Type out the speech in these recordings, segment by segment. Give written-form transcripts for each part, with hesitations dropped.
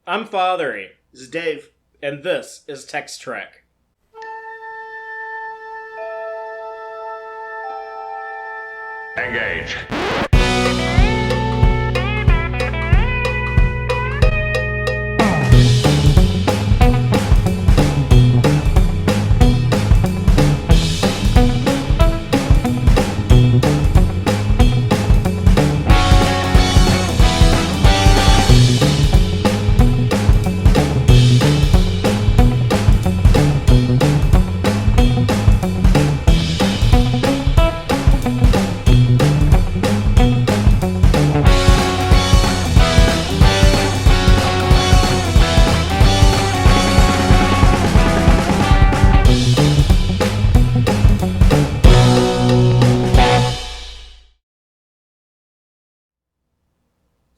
I'm Fatheree, This is Dave. and this is Tex-Trek. Engage.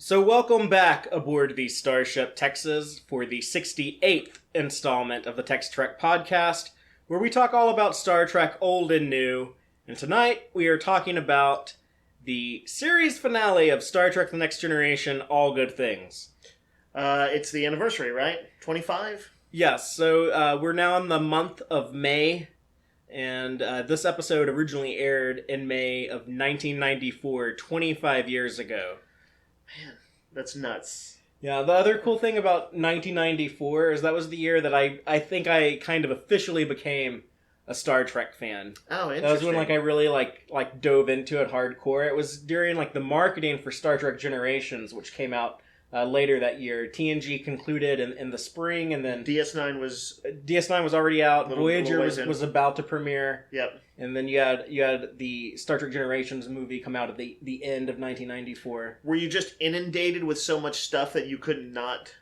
So welcome back aboard the starship Texas for the 68th installment of the Tex-Trek podcast, where we talk all about Star Trek old and new. And tonight we are talking about the series finale of Star Trek The Next Generation, All Good Things. It's the anniversary, right? 25? Yes, so we're now in the month of May, and this episode originally aired in May of 1994, 25 years ago. Man, that's nuts. Yeah, the other cool thing about 1994 is that was the year that I think I kind of officially became a Star Trek fan. Oh, interesting. That was when I really dove into it hardcore. It was during the marketing for Star Trek Generations, which came out later that year. TNG concluded in the spring, and then DS9 was already out. Little Voyager ways in. was about to premiere. Yep. And then you had the Star Trek Generations movie come out at the end of 1994. Were you just inundated with so much stuff that you could not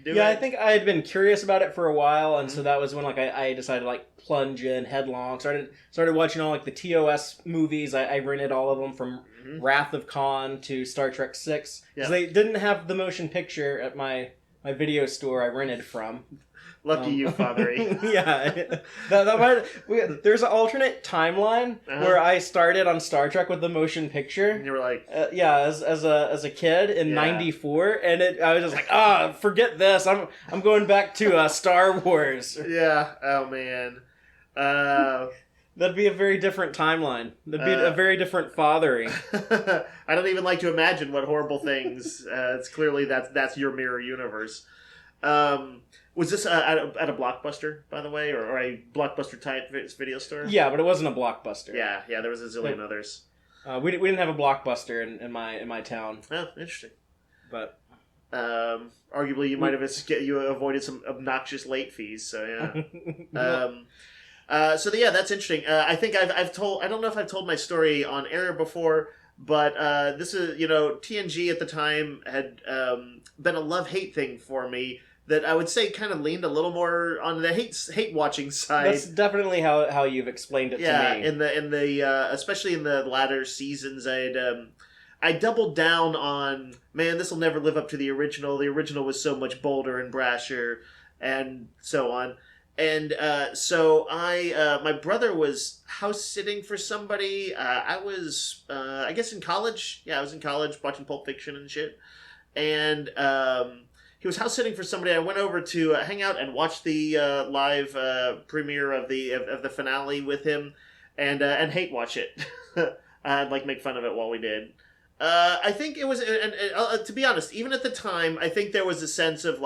do it? Yeah, I think I had been curious about it for a while, and so that was when I decided to plunge in headlong. Started watching all the TOS movies. I rented all of them from Wrath of Khan to Star Trek 6. Because they didn't have the motion picture at my video store I rented from. Lucky you, Fatheree. Yeah. There's an alternate timeline where I started on Star Trek with the motion picture. And you were like... as a kid in 94, and I was just like, forget this. I'm going back to Star Wars. Yeah. Oh, man. That'd be a very different timeline. That'd be a very different Fatheree. I don't even like to imagine what horrible things. It's clearly that's your mirror universe. Was this at a Blockbuster, by the way, or a Blockbuster-type video store? Yeah, but it wasn't a Blockbuster. Yeah, there was a zillion others. We didn't have a Blockbuster in my town. Oh, interesting. But arguably, you avoided some obnoxious late fees. So yeah. That's interesting. I think I've told. I don't know if I've told my story on air before, but this is TNG at the time had been a love-hate thing for me. That I would say kind of leaned a little more on the hate watching side. That's definitely how you've explained it to me. Yeah, in the especially in the latter seasons, I doubled down on, man, this will never live up to the original. The original was so much bolder and brasher, and so on. And so my brother was house sitting for somebody. I was I guess in college. Yeah, I was in college watching Pulp Fiction and shit, and. He was house sitting for somebody. I went over to hang out and watch the live premiere of the finale with him, and hate watch it. I'd make fun of it while we did. I think it was, and to be honest, even at the time, I think there was a sense of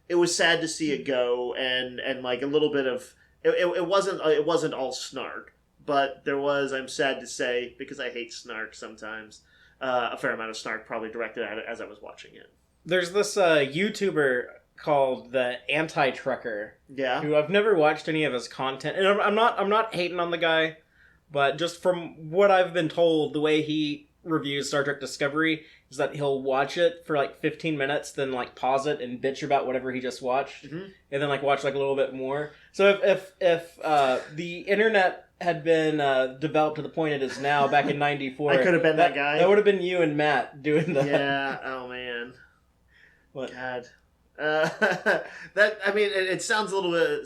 it was sad to see it go, and a little bit of it wasn't all snark, but there was. I'm sad to say, because I hate snark sometimes. A fair amount of snark probably directed at it as I was watching it. There's this YouTuber called the Anti-Trekker. Yeah. Who I've never watched any of his content, and I'm not hating on the guy, but just from what I've been told, the way he reviews Star Trek Discovery is that he'll watch it for 15 minutes, then pause it and bitch about whatever he just watched, and then watch a little bit more. So if the internet had been developed to the point it is now back in '94, I could have been that guy. That would have been you and Matt doing that. Yeah. Oh man. What? God. It sounds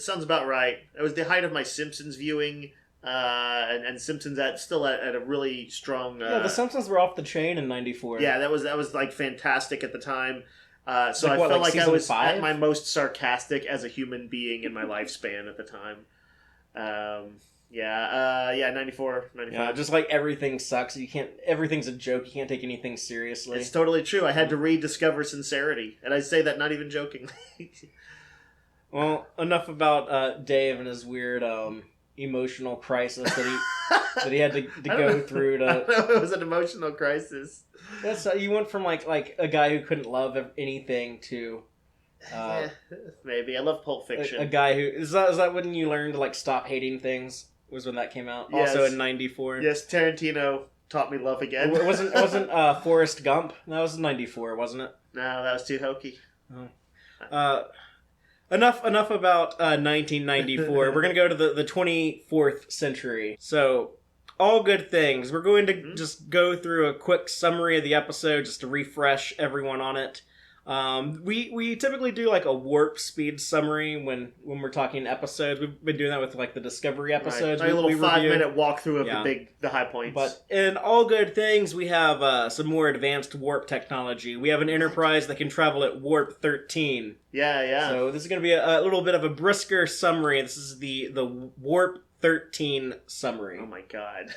sounds about right. It was the height of my Simpsons viewing. and Simpsons still at a really strong. Yeah, the Simpsons were off the chain in '94. Yeah, that was like fantastic at the time. So like I felt like I season was 5? at my most sarcastic as a human being in my lifespan at the time. 94, 95. Yeah, just like everything sucks. Everything's a joke. You can't take anything seriously. It's totally true. I had to rediscover sincerity, and I say that not even jokingly. Well, enough about Dave and his weird emotional crisis that he had to go through to. I don't know if it was an emotional crisis. That's you went from like a guy who couldn't love anything to. Maybe I love Pulp Fiction. A guy who is that when you learned to like stop hating things? Was when that came out. Yes. Also in '94. Yes, Tarantino taught me love again. It wasn't Forrest Gump. That was '94, wasn't it? No, that was too hokey. Oh. Enough about 1994. We're going to go to the 24th century. So, all good things. We're going to just go through a quick summary of the episode just to refresh everyone on it. We typically do like a warp speed summary when we're talking episodes. We've been doing that with like the Discovery episodes. Right. Like a little 5-minute walkthrough of the high points. But in all good things, we have some more advanced warp technology. We have an Enterprise that can travel at warp 13. Yeah. So this is going to be a little bit of a brisker summary. This is the warp 13 summary. Oh my god.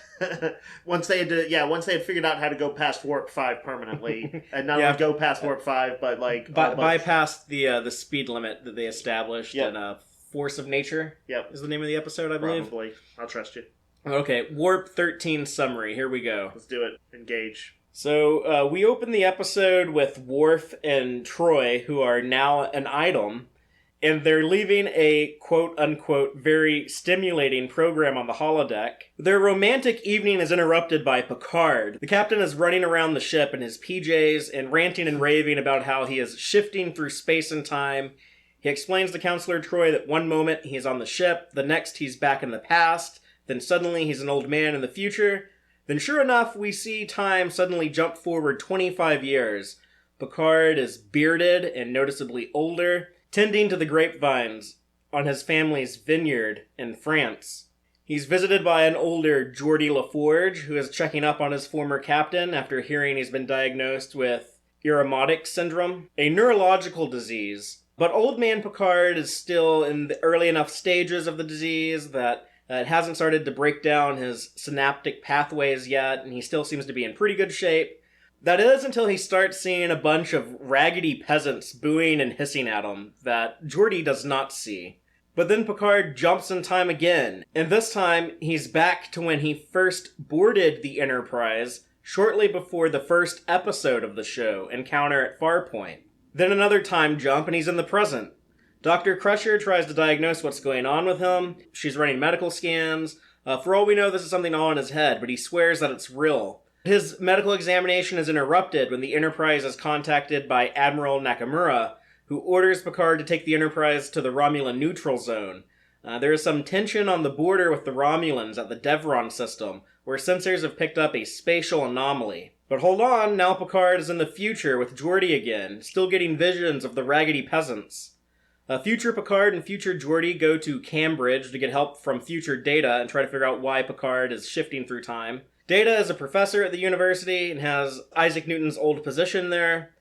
Once they had figured out how to go past warp 5 permanently, and not only go past warp 5, but like bypass the speed limit that they established. Yep. And Force of Nature is the name of the episode, I believe. Probably. I'll trust you. Okay, warp 13 summary. Here we go. Let's do it. Engage. So we open the episode with Worf and Troy, who are now an item. And they're leaving a quote-unquote very stimulating program on the holodeck. Their romantic evening is interrupted by Picard. The captain is running around the ship in his PJs and ranting and raving about how he is shifting through space and time. He explains to Counselor Troy that one moment he's on the ship, the next he's back in the past, then suddenly he's an old man in the future. Then sure enough, we see time suddenly jump forward 25 years. Picard is bearded and noticeably older, tending to the grapevines on his family's vineyard in France. He's visited by an older Geordie LaForge, who is checking up on his former captain after hearing he's been diagnosed with Irritonic syndrome, a neurological disease. But old man Picard is still in the early enough stages of the disease that it hasn't started to break down his synaptic pathways yet, and he still seems to be in pretty good shape. That is until he starts seeing a bunch of raggedy peasants booing and hissing at him that Geordie does not see. But then Picard jumps in time again, and this time he's back to when he first boarded the Enterprise shortly before the first episode of the show, Encounter at Farpoint. Then another time jump and he's in the present. Dr. Crusher tries to diagnose what's going on with him. She's running medical scans. For all we know, this is something all in his head, but he swears that it's real. His medical examination is interrupted when the Enterprise is contacted by Admiral Nakamura, who orders Picard to take the Enterprise to the Romulan neutral zone. There is some tension on the border with the Romulans at the Devron system, where sensors have picked up a spatial anomaly. But hold on, now Picard is in the future with Geordie again, still getting visions of the raggedy peasants. Future Picard and future Geordie go to Cambridge to get help from future Data and try to figure out why Picard is shifting through time. Data is a professor at the university and has Isaac Newton's old position there,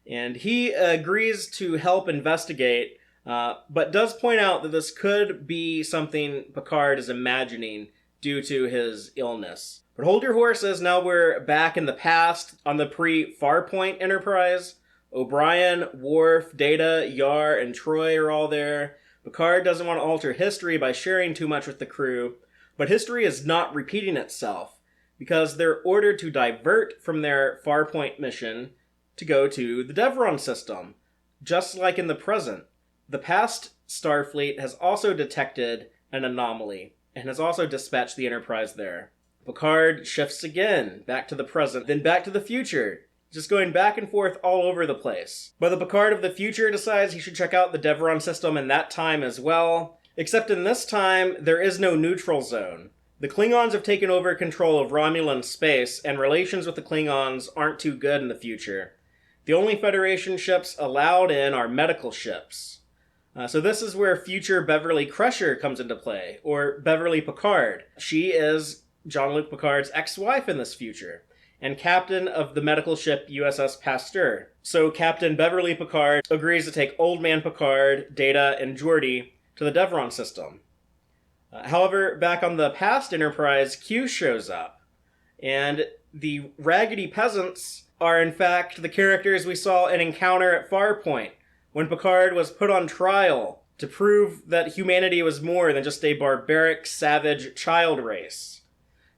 and he agrees to help investigate, but does point out that this could be something Picard is imagining due to his illness. But hold your horses, now we're back in the past on the pre-Farpoint Enterprise. O'Brien, Worf, Data, Yar, and Troy are all there. Picard doesn't want to alter history by sharing too much with the crew, but history is not repeating itself, because they're ordered to divert from their Farpoint mission to go to the Devron system. Just like in the present, the past Starfleet has also detected an anomaly, and has also dispatched the Enterprise there. Picard shifts again, back to the present, then back to the future, just going back and forth all over the place. But the Picard of the future decides he should check out the Devron system in that time as well, except in this time, there is no neutral zone. The Klingons have taken over control of Romulan space, and relations with the Klingons aren't too good in the future. The only Federation ships allowed in are medical ships. So this is where future Beverly Crusher comes into play, or Beverly Picard. She is Jean-Luc Picard's ex-wife in this future, and captain of the medical ship USS Pasteur. So Captain Beverly Picard agrees to take Old Man Picard, Data, and Geordi to the Devron system. However, back on the past Enterprise, Q shows up, and the raggedy peasants are in fact the characters we saw in Encounter at Farpoint, when Picard was put on trial to prove that humanity was more than just a barbaric, savage child race.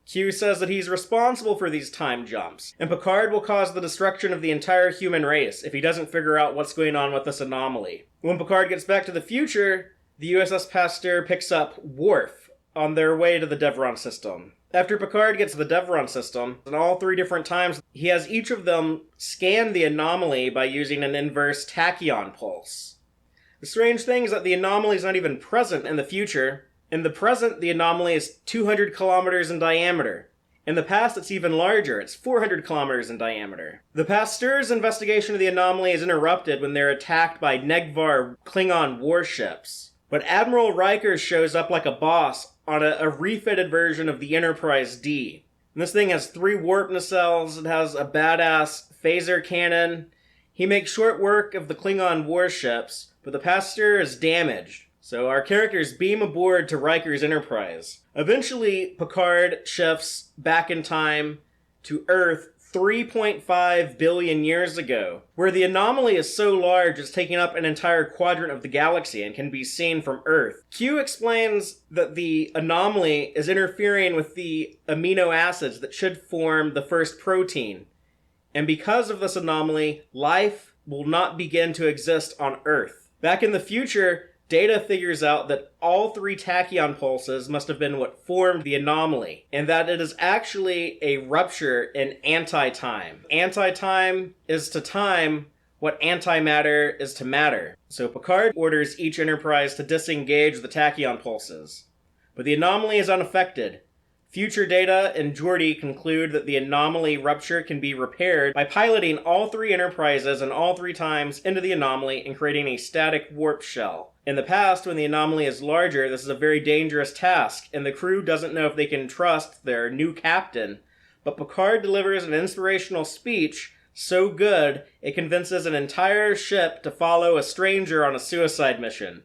Q says that he's responsible for these time jumps, and Picard will cause the destruction of the entire human race if he doesn't figure out what's going on with this anomaly. When Picard gets back to the future, the USS Pasteur picks up Worf on their way to the Devron system. After Picard gets to the Devron system, in all 3 different times, he has each of them scan the anomaly by using an inverse tachyon pulse. The strange thing is that the anomaly is not even present in the future. In the present, the anomaly is 200 kilometers in diameter. In the past, it's even larger. It's 400 kilometers in diameter. The Pasteur's investigation of the anomaly is interrupted when they're attacked by Negvar Klingon warships. But Admiral Riker shows up like a boss on a refitted version of the Enterprise D. And this thing has 3 warp nacelles, it has a badass phaser cannon. He makes short work of the Klingon warships, but the Pasteur is damaged. So our characters beam aboard to Riker's Enterprise. Eventually, Picard shifts back in time to Earth 3.5 billion years ago, where the anomaly is so large it's taking up an entire quadrant of the galaxy and can be seen from Earth. Q explains that the anomaly is interfering with the amino acids that should form the first protein, and because of this anomaly, life will not begin to exist on Earth. Back in the future, Data figures out that all 3 tachyon pulses must have been what formed the anomaly, and that it is actually a rupture in anti-time. Anti-time is to time what antimatter is to matter. So Picard orders each Enterprise to disengage the tachyon pulses. But the anomaly is unaffected. Future Data and Geordi conclude that the anomaly rupture can be repaired by piloting all 3 Enterprises and all 3 times into the anomaly and creating a static warp shell. In the past, when the anomaly is larger, this is a very dangerous task, and the crew doesn't know if they can trust their new captain. But Picard delivers an inspirational speech so good, it convinces an entire ship to follow a stranger on a suicide mission.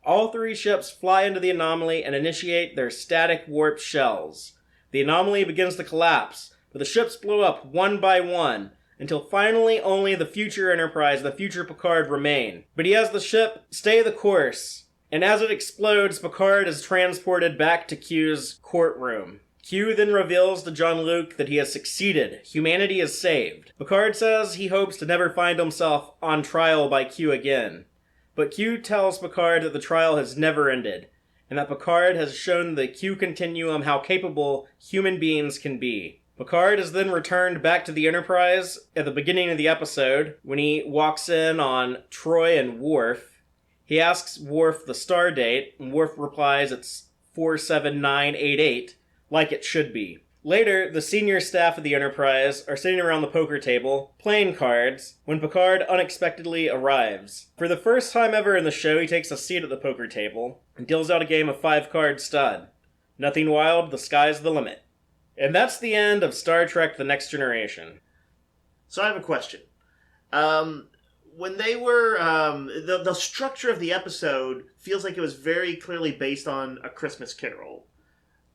All 3 ships fly into the anomaly and initiate their static warp shells. The anomaly begins to collapse, but the ships blow up one by one, until finally only the future Enterprise, the future Picard, remain. But he has the ship stay the course, and as it explodes, Picard is transported back to Q's courtroom. Q then reveals to Jean-Luc that he has succeeded. Humanity is saved. Picard says he hopes to never find himself on trial by Q again. But Q tells Picard that the trial has never ended, and that Picard has shown the Q continuum how capable human beings can be. Picard is then returned back to the Enterprise at the beginning of the episode when he walks in on Troy and Worf. He asks Worf the star date, and Worf replies it's 47988, like it should be. Later, the senior staff of the Enterprise are sitting around the poker table, playing cards, when Picard unexpectedly arrives. For the first time ever in the show, he takes a seat at the poker table and deals out a game of 5-card stud. Nothing wild, the sky's the limit. And that's the end of Star Trek The Next Generation. So I have a question. When they were... the structure of the episode feels like it was very clearly based on A Christmas Carol.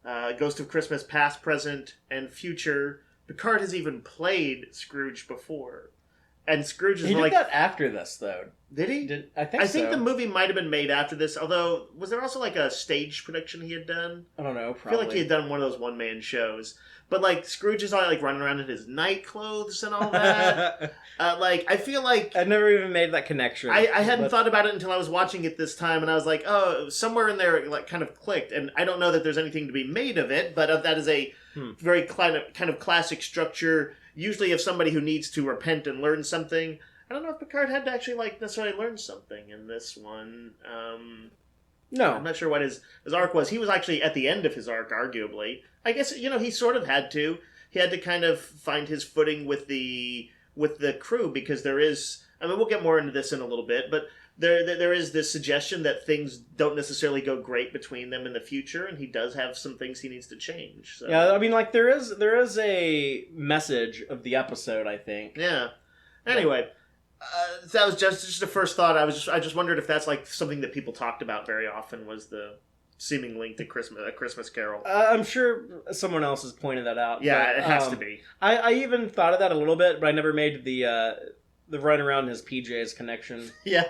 Ghost of Christmas Past, Present, and Future. Picard has even played Scrooge before. And Scrooge is He like... did that after this, though. Did he? I think so. I think the movie might have been made after this, although, was there also like a stage production he had done? I don't know, probably. I feel like he had done one of those one-man shows. But, like, Scrooge is all, like, running around in his night clothes and all that. I feel like... I never even made that connection. I hadn't thought about it until I was watching it this time, and I was like, oh, somewhere in there it, like, kind of clicked. And I don't know that there's anything to be made of it, but that is a very kind of classic structure. Usually if somebody who needs to repent and learn something... I don't know if Picard had to actually, like, necessarily learn something in this one. No. I'm not sure what his arc was. He was actually at the end of his arc, arguably. I guess, he sort of had to. He had to kind of find his footing with the crew, because there is... I mean, we'll get more into this in a little bit, but there is this suggestion that things don't necessarily go great between them in the future, and he does have some things he needs to change. So. Yeah, I mean, like there is a message of the episode, I think. Yeah. Anyway, that was just a first thought. I just wondered if that's like something that people talked about very often, was the seeming link to A Christmas Carol. I'm sure someone else has pointed that out. Yeah, but, it has to be. I even thought of that a little bit, but I never made the run around his PJs connection. Yeah.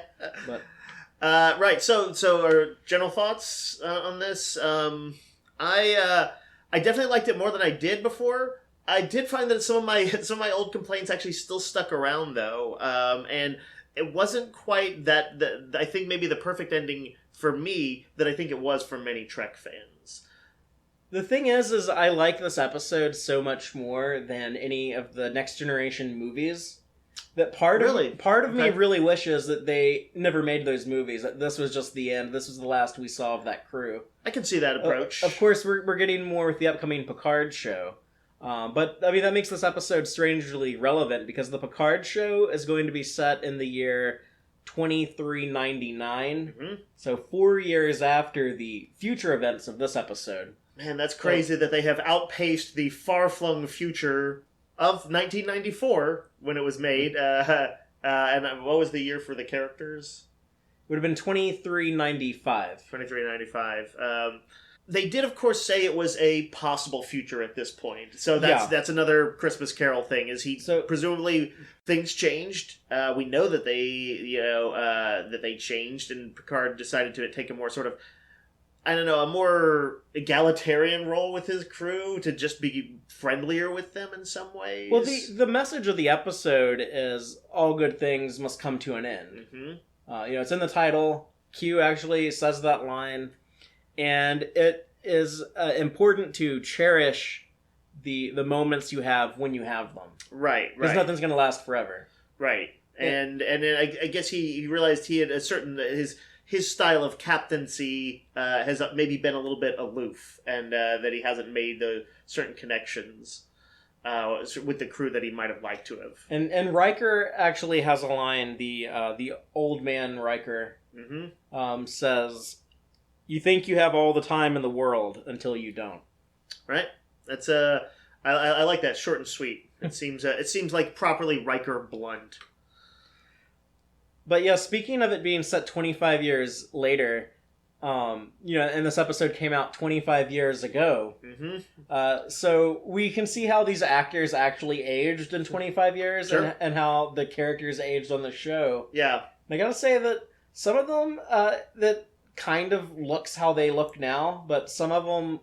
But right. So our general thoughts on this. I definitely liked it more than I did before. I did find that some of my old complaints actually still stuck around though, and it wasn't quite that. I think maybe the perfect ending for me that I think it was for many Trek fans. the thing is I like this episode so much more than any of the Next Generation movies. That part of me really wishes that they never made those movies. That this was just the end. This was the last we saw of that crew. I can see that approach. Of course, we're getting more with the upcoming Picard show. But, I mean, that makes this episode strangely relevant because the Picard show is going to be set in the year 2399. Mm-hmm. So 4 years after the future events of this episode. Man, that's crazy that they have outpaced the far-flung future of 1994 when it was made. And what was the year for the characters? It would have been 2395. 2395. They did, of course, say it was a possible future at this point. So that's another Christmas Carol thing. Presumably things changed. We know that they changed, and Picard decided to take a more sort of, a more egalitarian role with his crew, to just be friendlier with them in some ways. Well, the message of the episode is all good things must come to an end. Mm-hmm. It's in the title. Q actually says that line. And it is important to cherish the moments you have when you have them. Right. Because nothing's going to last forever. Right. And then I guess he realized he had his style of captaincy has maybe been a little bit aloof, and that he hasn't made the certain connections with the crew that he might have liked to have. And Riker actually has a line. The old man Riker says, "You think you have all the time in the world until you don't." Right. That's I like that, short and sweet. It seems like properly Riker blunt. But yeah, speaking of it being set 25 years later, and this episode came out 25 years ago. Mm-hmm. So we can see how these actors actually aged in 25 years, sure. and how the characters aged on the show. Yeah. And I gotta say that some of them that kind of looks how they look now, but some of them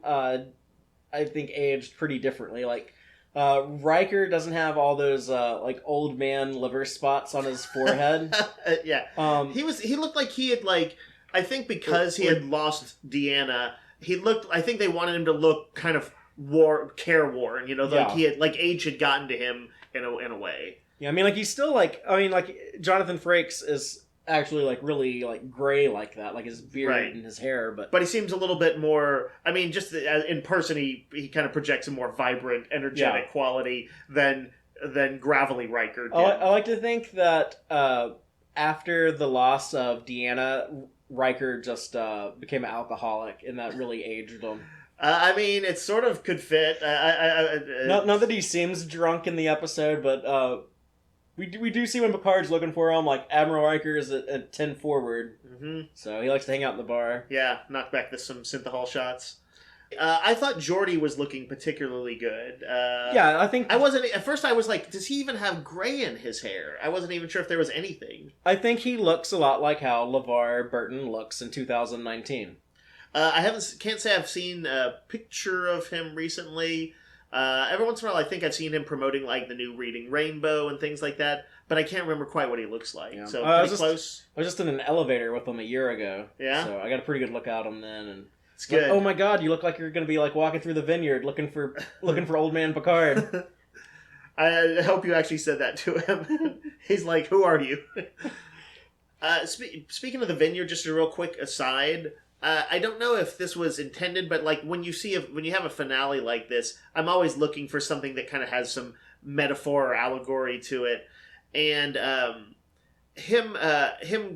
I think aged pretty differently. Like Riker doesn't have all those old man liver spots on his forehead. Yeah. He looked like he had I think because he had lost Deanna, I think they wanted him to look kind of careworn, he had age had gotten to him in a way. Yeah, I mean he's still Jonathan Frakes is actually really gray like that, like his beard and his hair, but he seems a little bit more, just in person he kind of projects a more vibrant, energetic quality than gravelly Riker did. I like to think that after the loss of Deanna, Riker just became an alcoholic, and that really aged him. It sort of could fit. Not that he seems drunk in the episode, but we do see when Picard's looking for him, Admiral Riker is at 10 forward. Mm-hmm. So he likes to hang out in the bar. Yeah, knock back some synthahol shots. I thought Geordi was looking particularly good. I think... At first I was like, does he even have gray in his hair? I wasn't even sure if there was anything. I think he looks a lot like how LeVar Burton looks in 2019. Can't say I've seen a picture of him recently. Every once in a while I think I've seen him promoting the new Reading Rainbow and things like that, but I can't remember quite what he looks like. Yeah. So pretty close. I was just in an elevator with him a year ago. Yeah. So I got a pretty good look at him then, and it's good. Oh my God, you look like you're going to be walking through the vineyard looking for old man Picard. I hope you actually said that to him. He's like, "Who are you?" Speaking of the vineyard, just a real quick aside. I don't know if this was intended, but when you have a finale like this, I'm always looking for something that kind of has some metaphor or allegory to it. And him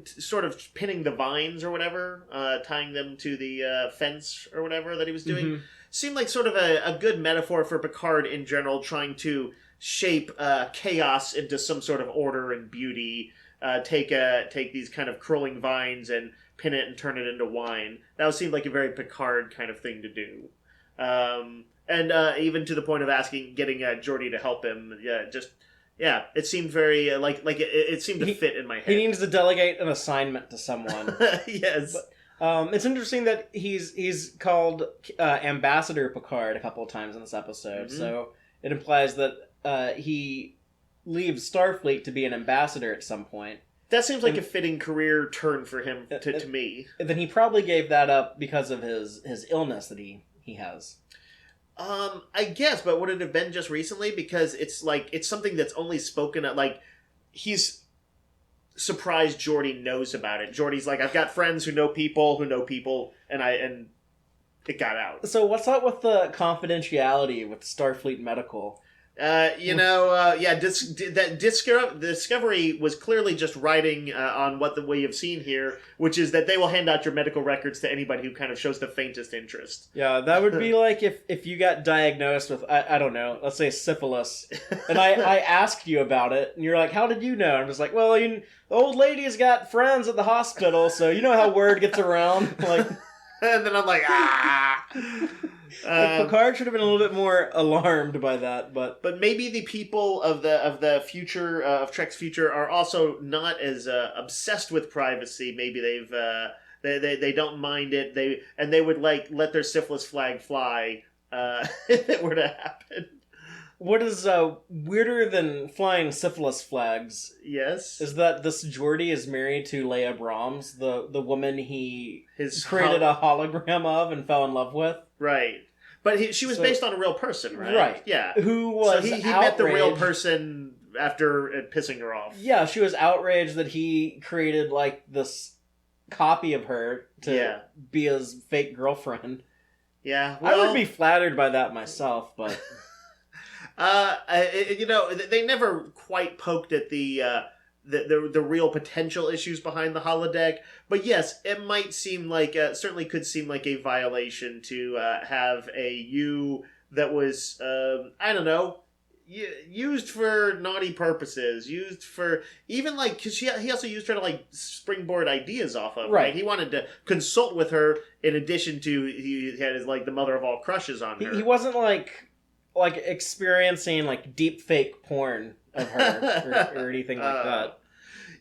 sort of pinning the vines or whatever, tying them to the fence or whatever that he was doing, seemed like sort of a good metaphor for Picard in general, trying to shape chaos into some sort of order and beauty. Take these kind of curling vines and pin it and turn it into wine. That would seem like a very Picard kind of thing to do. And even to the point of getting Geordi to help him. It seemed very it seemed to fit in my head. He needs to delegate an assignment to someone. Yes. But, it's interesting that he's called Ambassador Picard a couple of times in this episode. So it implies that he leaves Starfleet to be an ambassador at some point. That seems like a fitting career turn for him to me. Then he probably gave that up because of his illness that he has. I guess, but would it have been just recently? Because it's something that's only spoken at, he's surprised Geordi knows about it. Geordi's like, I've got friends who know people, and it got out. So what's up with the confidentiality with Starfleet Medical? Discovery was clearly just writing on what we have seen here, which is that they will hand out your medical records to anybody who kind of shows the faintest interest. Yeah, that would be like if you got diagnosed with, I don't know, let's say syphilis, and I asked you about it, and you're like, how did you know? I'm just like, well, the old lady's got friends at the hospital, so you know how word gets around. Like, and then I'm like, ah. Picard should have been a little bit more alarmed by that, but maybe the people of the future of Trek's future are also not as obsessed with privacy. Maybe they don't mind it. They would let their syphilis flag fly if it were to happen. What is weirder than flying syphilis flags? Yes, is that this Geordi is married to Leia Brahms, the woman he created a hologram of and fell in love with. Right, but she was based on a real person, right? Right, yeah. Who was he met the real person after pissing her off. Yeah, she was outraged that he created this copy of her to be his fake girlfriend. Yeah, I would be flattered by that myself, but. They never quite poked at the real potential issues behind the holodeck, but yes, it might seem certainly could seem like a violation to have a U that was I don't know, used for naughty purposes, used for even because he also used her to springboard ideas off of. Right, he wanted to consult with her in addition to he had his the mother of all crushes on her. He wasn't experiencing deep fake porn of her or anything like that.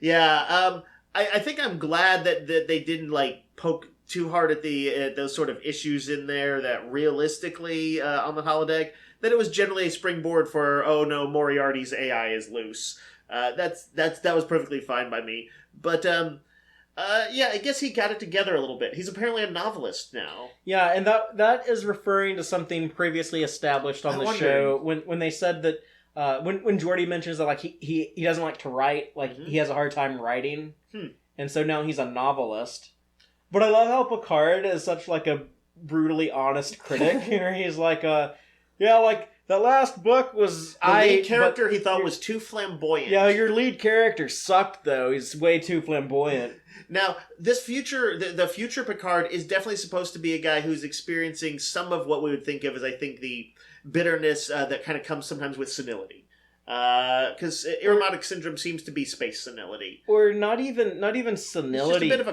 Yeah, I think I'm glad that they didn't poke too hard at those sort of issues in there that realistically on the holodeck, that it was generally a springboard for, oh no, Moriarty's AI is loose. That was perfectly fine by me. But I guess he got it together a little bit. He's apparently a novelist now. Yeah, and that is referring to something previously established on the show when they said that when Geordi mentions that he doesn't like to write, he has a hard time writing, and so now he's a novelist. But I love how Picard is such a brutally honest critic. Here he's that last book was the lead character he thought was too flamboyant. Yeah, your lead character sucked though. He's way too flamboyant. Now, the future Picard is definitely supposed to be a guy who's experiencing some of what we would think of as, I think, the bitterness that kind of comes sometimes with senility. Because Aromatic syndrome seems to be space senility. Or not even senility, just a bit of a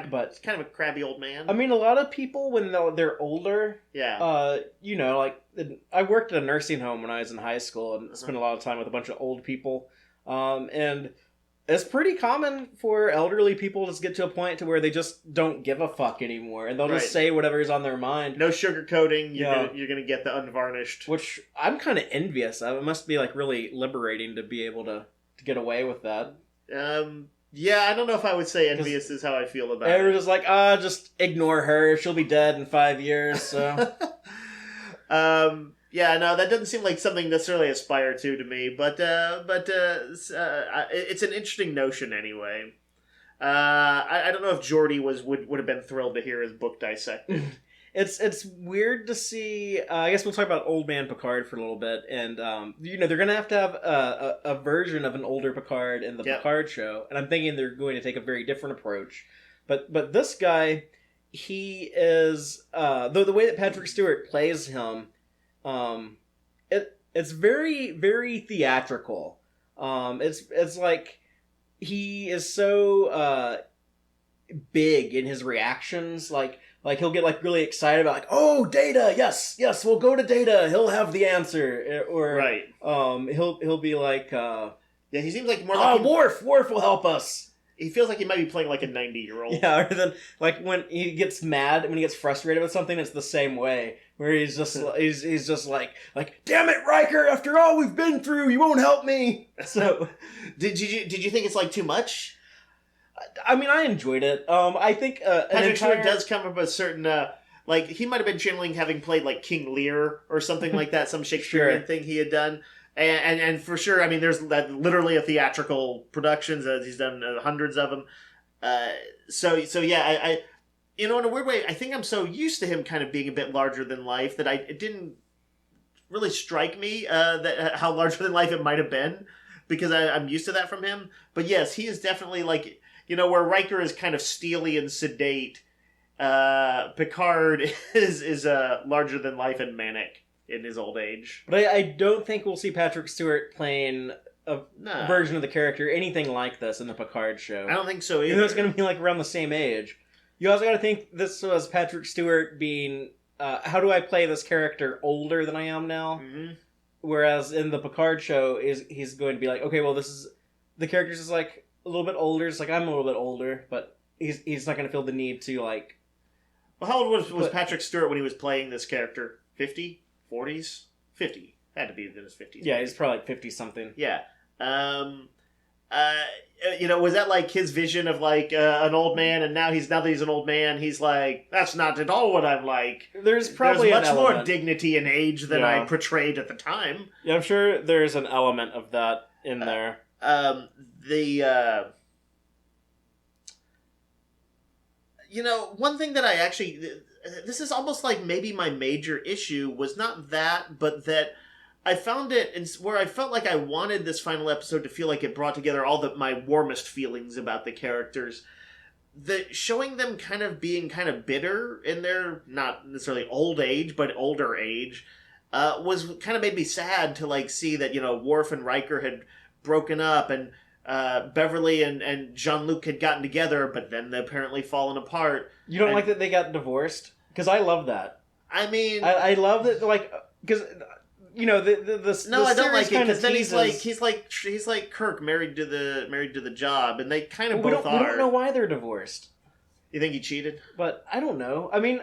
but kind of a crabby old man. I mean, a lot of people, when they're older, I worked at a nursing home when I was in high school and spent a lot of time with a bunch of old people. And it's pretty common for elderly people to get to a point to where they just don't give a fuck anymore, and they'll just say whatever's on their mind. No sugarcoating. You're gonna get the unvarnished. Which I'm kind of envious of. It must be really liberating to be able to get away with that. Yeah, I don't know if I would say envious is how I feel about it. Everyone's just just ignore her. She'll be dead in 5 years. So. Yeah, no, that doesn't seem like something necessarily aspire to me, but it's an interesting notion anyway. I don't know if Geordi would have been thrilled to hear his book dissected. it's weird to see. I guess we'll talk about Old Man Picard for a little bit, and they're gonna have to have a version of an older Picard in the Picard show, and I'm thinking they're going to take a very different approach. But this guy, he is the way that Patrick Stewart plays him, it's very, very theatrical. It's like he is so big in his reactions, like he'll get like really excited about like, oh, Data, yes, we'll go to Data, he'll have the answer, or right. He'll be like, he seems like more like Worf will help us. He feels like he might be playing like a 90-year-old. Yeah, or then like when he gets mad, when he gets frustrated with something, it's the same way. Where he's just he's just like damn it, Riker! After all we've been through, you won't help me. So, did you think it's like too much? I mean, I enjoyed it. I think Patrick Stewart does come from a certain like he might have been channeling having played like King Lear or something like that, some Shakespearean thing he had done. And for sure, I mean, there's literally a theatrical productions. He's done hundreds of them. So yeah, I in a weird way, I think I'm so used to him kind of being a bit larger than life that it didn't really strike me that how larger than life it might have been, because I'm used to that from him. But yes, he is definitely like, where Riker is kind of steely and sedate, Picard is larger than life and manic in his old age. But I don't think we'll see Patrick Stewart playing a version of the character anything like this in the Picard show. I don't think so either. Even though it's going to be like around the same age. You also got to think this was Patrick Stewart being, how do I play this character older than I am now? Mm-hmm. Whereas in the Picard show, he's going to be like, okay, well, the character's just like a little bit older. It's like, I'm a little bit older, but he's not going to feel the need to like... Well, how old was Patrick Stewart when he was playing this character? 50? 40s? 50. Had to be in his 50s. Yeah, he's probably like 50-something. Yeah. Was that like his vision of like an old man, and now that he's an old man, he's like, that's not at all what I'm like. There's probably much more dignity and age than I portrayed at the time. Yeah, I'm sure there's an element of that in there. One thing that I actually... This is almost like maybe my major issue was not that, but that I found it where I felt like I wanted this final episode to feel like it brought together all my warmest feelings about the characters. Showing them kind of being kind of bitter in their, not necessarily old age, but older age, was kind of made me sad to like see that, Worf and Riker had broken up, and Beverly and Jean-Luc had gotten together, but then they apparently fallen apart. You don't like that they got divorced? Because I love that. I mean... I love that, like... Because, No, I don't like it, because then he's like Kirk, married to the job, and they kind of both are. We don't know why they're divorced. You think he cheated? But I don't know. I mean,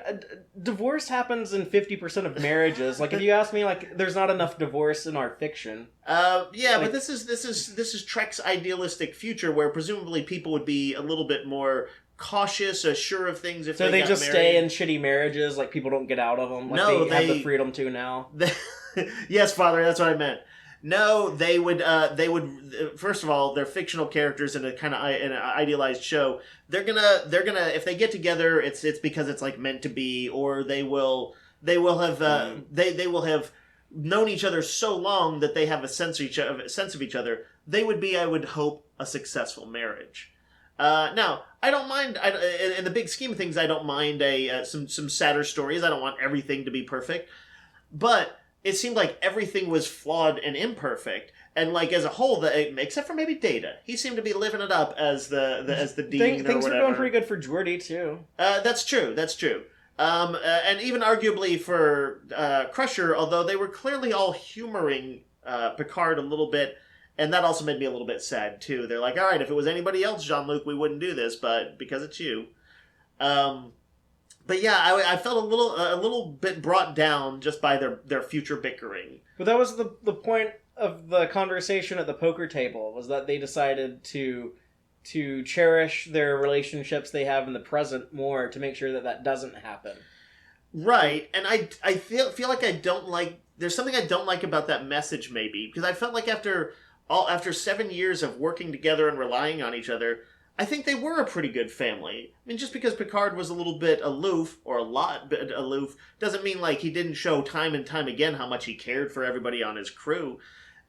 divorce happens in 50% of marriages. Like, if you ask me, like, there's not enough divorce in our fiction. Yeah, but this is Trek's idealistic future, where presumably people would be a little bit more cautious, sure of things if they got married. So they just stay in shitty marriages, like people don't get out of them? Like no, they have the freedom to now? Yes, Father, that's what I meant. No, they would, first of all, they're fictional characters in a kind of in an idealized show. They're gonna, if they get together, it's because it's like meant to be, or they will have, they will have known each other so long that they have a sense of each other. They would be, I would hope, a successful marriage. Now, I don't mind, in the big scheme of things, I don't mind some sadder stories. I don't want everything to be perfect. But it seemed like everything was flawed and imperfect. And like as a whole, except for maybe Data. He seemed to be living it up as the dean or whatever. Things were going pretty good for Geordi, too. That's true. And even arguably for Crusher, although they were clearly all humoring Picard a little bit. And that also made me a little bit sad, too. They're like, all right, if it was anybody else, Jean-Luc, we wouldn't do this, but because it's you. But yeah, I felt a little bit brought down just by their future bickering. But that was the point of the conversation at the poker table, was that they decided to cherish their relationships they have in the present more to make sure that doesn't happen. Right, and I feel like I don't like... There's something I don't like about that message, maybe, because I felt like after 7 years of working together and relying on each other, I think they were a pretty good family. I mean, just because Picard was a little bit aloof, or a lot bit aloof, doesn't mean like he didn't show time and time again how much he cared for everybody on his crew.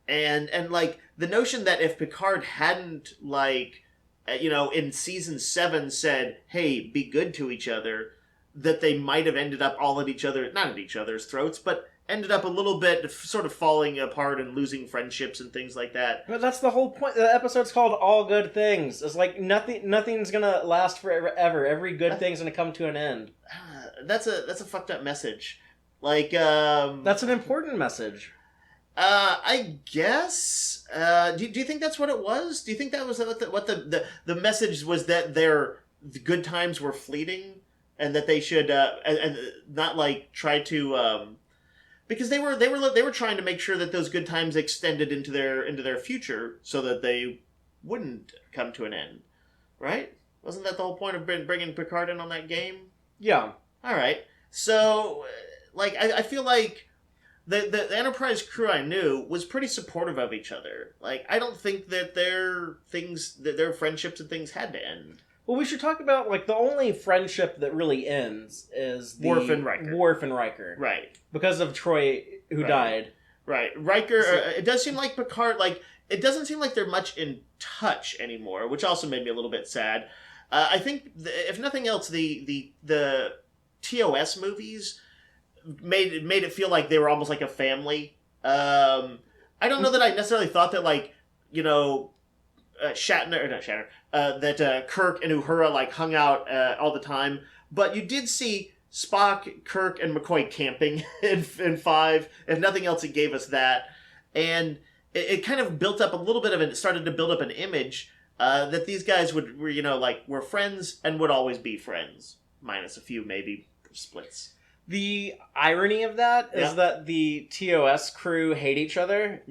And like the notion that if Picard hadn't like in season 7 said, "Hey, be good to each other," that they might have ended up all at each other, not at each other's throats, but ended up a little bit sort of falling apart and losing friendships and things like that. But that's the whole point. The episode's called All Good Things. It's like nothing's gonna last forever, ever. Every good thing's gonna come to an end. That's a fucked up message. Like, that's an important message. I guess. Do you think that's what it was? Do you think that was what the message was, that the good times were fleeting, and that they should and not like try to because they were trying to make sure that those good times extended into their future, so that they wouldn't come to an end, right? Wasn't that the whole point of bringing Picard in on that game? Yeah. All right. So, like, I feel like the Enterprise crew I knew was pretty supportive of each other. Like, I don't think that their friendships and things had to end. Well, we should talk about, like, the only friendship that really ends is the Worf and Riker. Right. Because of Troy, who died. Right. Riker, it does seem like Picard, like, it doesn't seem like they're much in touch anymore, which also made me a little bit sad. I think, if nothing else, the TOS movies made it feel like they were almost like a family. I don't know that I necessarily thought that, like, that Kirk and Uhura like hung out all the time, but you did see Spock, Kirk, and McCoy camping in 5. If nothing else, it gave us that, and it kind of built up a little bit of it. Started to build up an image that these guys were friends and would always be friends, minus a few maybe splits. The irony of that is that the TOS crew hate each other,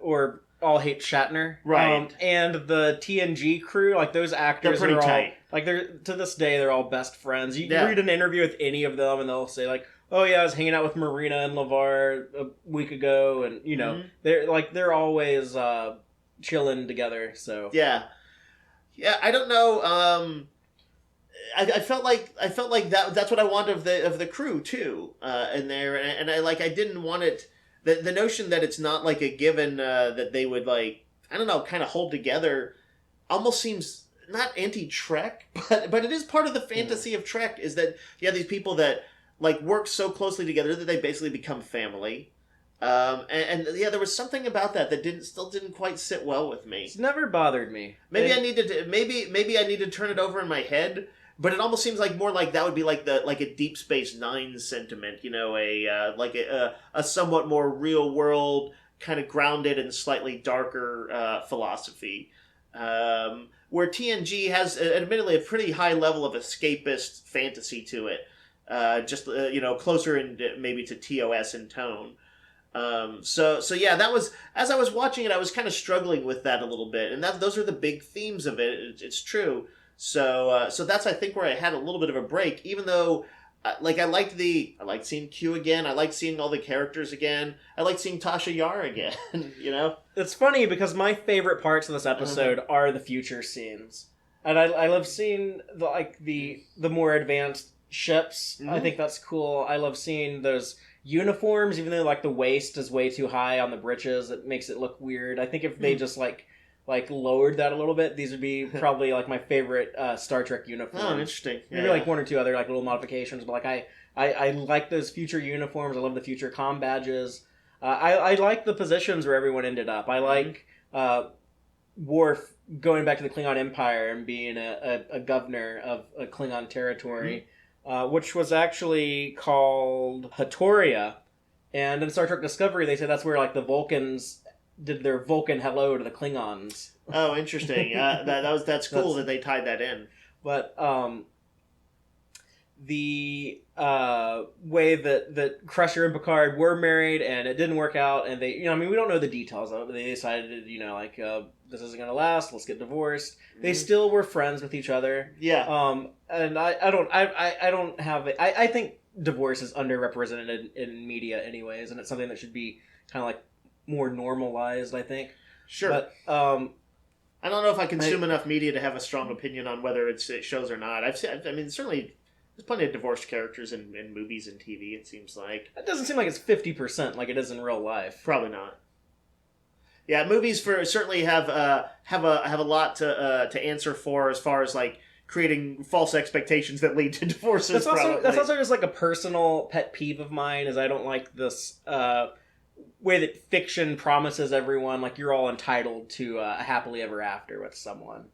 or all hate Shatner, right? And the TNG crew, like those actors, they're pretty tight. Like they're to this day they're all best friends. You read an interview with any of them, and they'll say like, "Oh yeah, I was hanging out with Marina and LeVar a week ago," and they're always chilling together. So yeah. I don't know. I felt like that's what I wanted of the crew too, and I didn't want it. The notion that it's not like a given that they would, like, I don't know, kind of hold together almost seems not anti-Trek, but it is part of the fantasy of Trek, is that you have these people that like work so closely together that they basically become family. There was something about that still didn't quite sit well with me. It's never bothered me. Maybe I needed to turn it over in my head. But it almost seems like more like that would be like a Deep Space Nine sentiment, a somewhat more real world, kind of grounded and slightly darker philosophy, where TNG has admittedly a pretty high level of escapist fantasy to it, closer maybe to TOS in tone. That was, as I was watching it, I was kind of struggling with that a little bit, and those are the big themes of it. It's true. So that's, I think, where I had a little bit of a break, even though, I liked seeing Q again. I liked seeing all the characters again. I liked seeing Tasha Yar again, It's funny because my favorite parts of this episode are the future scenes. And I love seeing the more advanced ships. Mm-hmm. I think that's cool. I love seeing those uniforms, even though, like, the waist is way too high on the breeches. It makes it look weird. I think if they just, like lowered that a little bit, these would be probably like my favorite Star Trek uniforms. Oh, interesting. Maybe like one or two other like little modifications, but like I like those future uniforms. I love the future comm badges. I like the positions where everyone ended up. I like Worf going back to the Klingon Empire and being a governor of a Klingon territory, which was actually called Hatoria. And in Star Trek Discovery, they say that's where like the Vulcans did their Vulcan hello to the Klingons. Oh, interesting. That's cool that they tied that in. But the way that Crusher and Picard were married and it didn't work out, and they, we don't know the details of it, but they decided, this isn't going to last, let's get divorced. Mm-hmm. They still were friends with each other. Yeah. And I don't have it. I think divorce is underrepresented in media anyways, and it's something that should be kind of like more normalized, I think. Sure. But I don't know if I consume enough media to have a strong opinion on whether it shows or not. Certainly, there's plenty of divorced characters in movies and TV, it seems like. It doesn't seem like it's 50% like it is in real life. Probably not. Yeah, movies certainly have a lot to answer for as far as like creating false expectations that lead to divorces. That's also just like a personal pet peeve of mine. Is I don't like this way that fiction promises everyone like you're all entitled to a happily ever after with someone.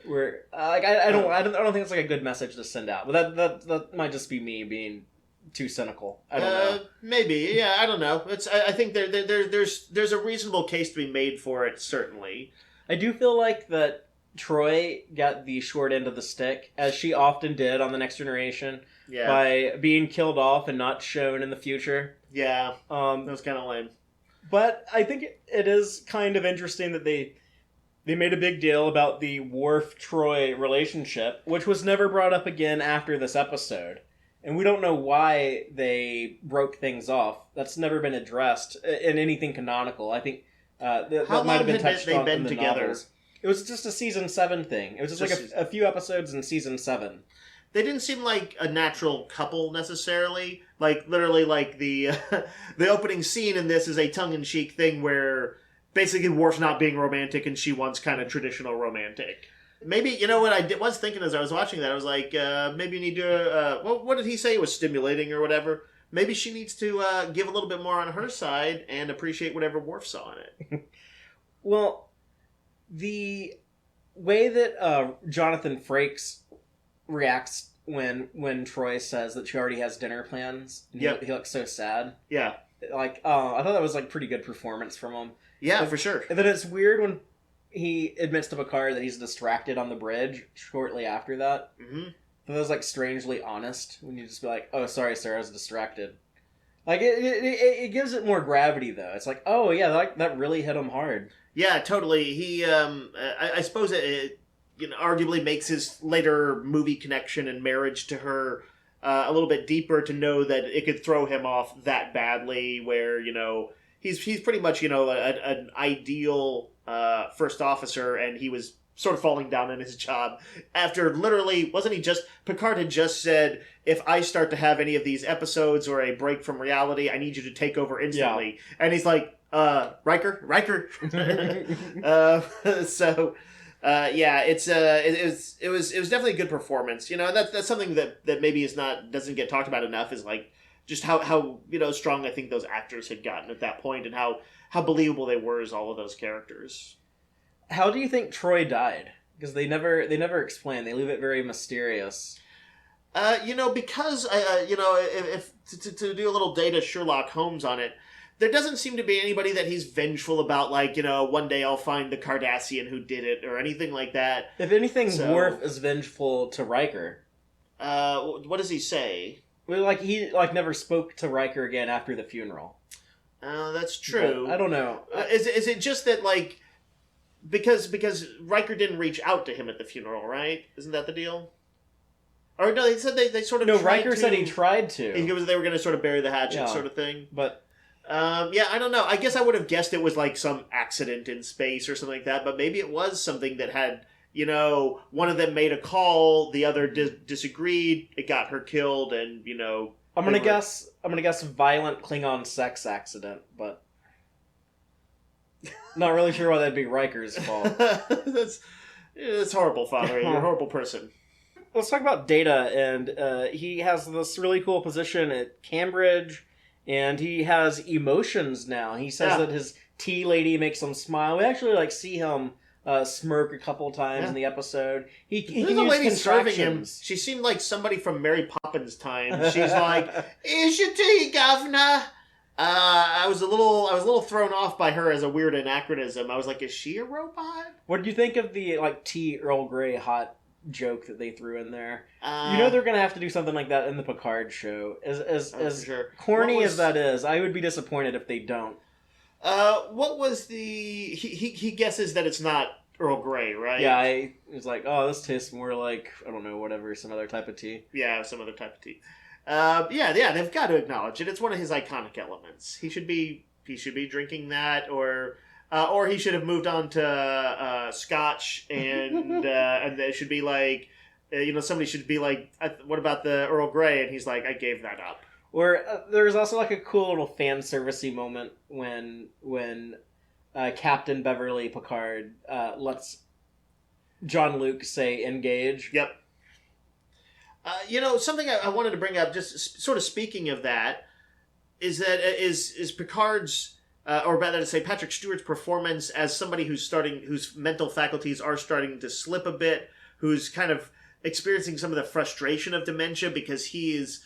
Where I don't think it's like a good message to send out. But that might just be me being too cynical. I don't know. Maybe, yeah, I don't know. I think there's a reasonable case to be made for it. Certainly, I do feel like that Troy got the short end of the stick, as she often did on The Next Generation, by being killed off and not shown in the future. Yeah, that was kind of lame. But I think it is kind of interesting that they made a big deal about the Worf-Troy relationship, which was never brought up again after this episode. And we don't know why they broke things off. That's never been addressed in anything canonical. I think that might have been touched on in the novels. It was just a season 7 thing. It was just like a few episodes in season 7. They didn't seem like a natural couple necessarily. Like literally, like the the opening scene in this is a tongue-in-cheek thing where basically Worf's not being romantic and she wants kind of traditional romantic. Maybe, you know what I was thinking as I was watching that, I was like, maybe you need to, what did he say? It was stimulating or whatever. Maybe she needs to give a little bit more on her side and appreciate whatever Worf saw in it. Well, the way that Jonathan Frakes reacts when Troy says that she already has dinner plans, and he looks so sad. Yeah. Like, I thought that was like pretty good performance from him. Yeah, for sure. And then it's weird when he admits to Picard that he's distracted on the bridge shortly after that. Mm-hmm. But that was like strangely honest when you just be like, "Oh, sorry, sir, I was distracted." Like it gives it more gravity though. It's like, oh yeah, that really hit him hard. Yeah, totally. He, I suppose it arguably makes his later movie connection and marriage to her a little bit deeper to know that it could throw him off that badly. Where he's pretty much an ideal first officer, and he was sort of falling down in his job after literally, Picard had just said, if I start to have any of these episodes or a break from reality, I need you to take over instantly. Yeah. And he's like, Riker. It was definitely a good performance. That's something that maybe doesn't get talked about enough, is like just how strong I think those actors had gotten at that point, and how believable they were as all of those characters. How do you think Troy died? Because they never explain. They leave it very mysterious. Because if to do a little Data Sherlock Holmes on it, there doesn't seem to be anybody that he's vengeful about. Like, one day I'll find the Cardassian who did it, or anything like that. If anything, Worf is vengeful to Riker. What does he say? Well, he never spoke to Riker again after the funeral. That's true. But I don't know. Is it just that because Riker didn't reach out to him at the funeral, right? Isn't that the deal? Or no, they said they sort of. No, Riker said he tried to. They were going to sort of bury the hatchet, sort of thing. But I don't know. I guess I would have guessed it was like some accident in space or something like that. But maybe it was something that had, one of them made a call, the other disagreed, it got her killed, and I'm gonna guess violent Klingon sex accident, but not really sure why that'd be Riker's fault. That's horrible, Fatheree. You're a horrible person. Let's talk about Data, and he has this really cool position at Cambridge, and he has emotions now. He says that his tea lady makes him smile. We actually see him smirk a couple times in the episode. He can use lady serving him. contractions. She seemed like somebody from Mary Poppins time. She's like, "Is your tea, governor?" I was a little thrown off by her as a weird anachronism. I was like, "Is she a robot?" What did you think of the tea Earl Grey hot joke that they threw in there? They're gonna have to do something like that in the Picard show. As corny as that is, I would be disappointed if they don't. What was the... He guesses that it's not Earl Grey, right? Yeah, I was like, oh, this tastes more like, I don't know, whatever, some other type of tea. Yeah, some other type of tea. They've got to acknowledge it. It's one of his iconic elements. He should be drinking that, or Or he should have moved on to Scotch, and there should be like, somebody should be like, what about the Earl Grey? And he's like, I gave that up. Or there's also like a cool little fan servicey moment when Captain Beverly Picard lets Jean-Luc say engage. Yep. Something I wanted to bring up, just sort of speaking of that, is Picard's, or rather to say Patrick Stewart's performance as somebody whose mental faculties are starting to slip a bit, who's kind of experiencing some of the frustration of dementia because he is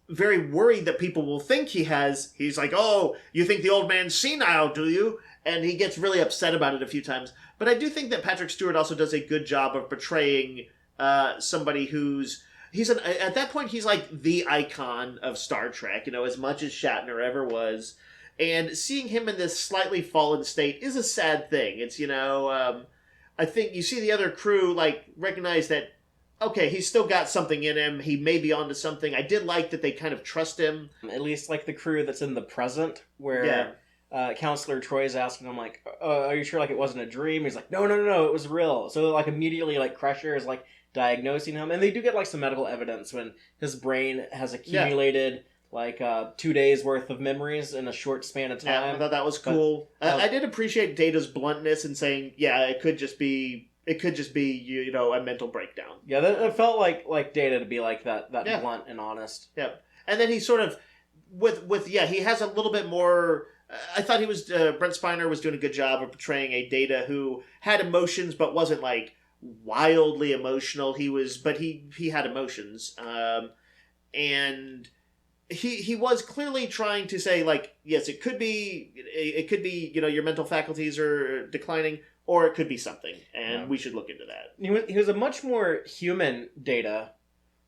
very worried that people will think he's like, oh, you think the old man's senile, do you? And he gets really upset about it a few times. But I do think that Patrick Stewart also does a good job of portraying somebody at that point he's like the icon of Star Trek, as much as Shatner ever was. And seeing him in this slightly fallen state is a sad thing. It's, I think you see the other crew like recognize that, okay, he's still got something in him. He may be onto something. I did like that they kind of trust him. At least like the crew that's in the present, where Counselor Troy's asking him like, "Are you sure like it wasn't a dream?" He's like, "No, it was real." So like immediately like Crusher is like diagnosing him, and they do get like some medical evidence when his brain has accumulated like 2 days worth of memories in a short span of time. Yeah, I thought that was cool. I did appreciate Data's bluntness in saying, it could just be a mental breakdown. Yeah, it felt like Data to be like that blunt and honest. Yeah, and then he sort of he has a little bit more. I thought he was Brent Spiner was doing a good job of portraying a Data who had emotions but wasn't like wildly emotional. He had emotions, and he was clearly trying to say like, yes, it could be your mental faculties are declining. Or it could be something, and we should look into that. He was a much more human Data,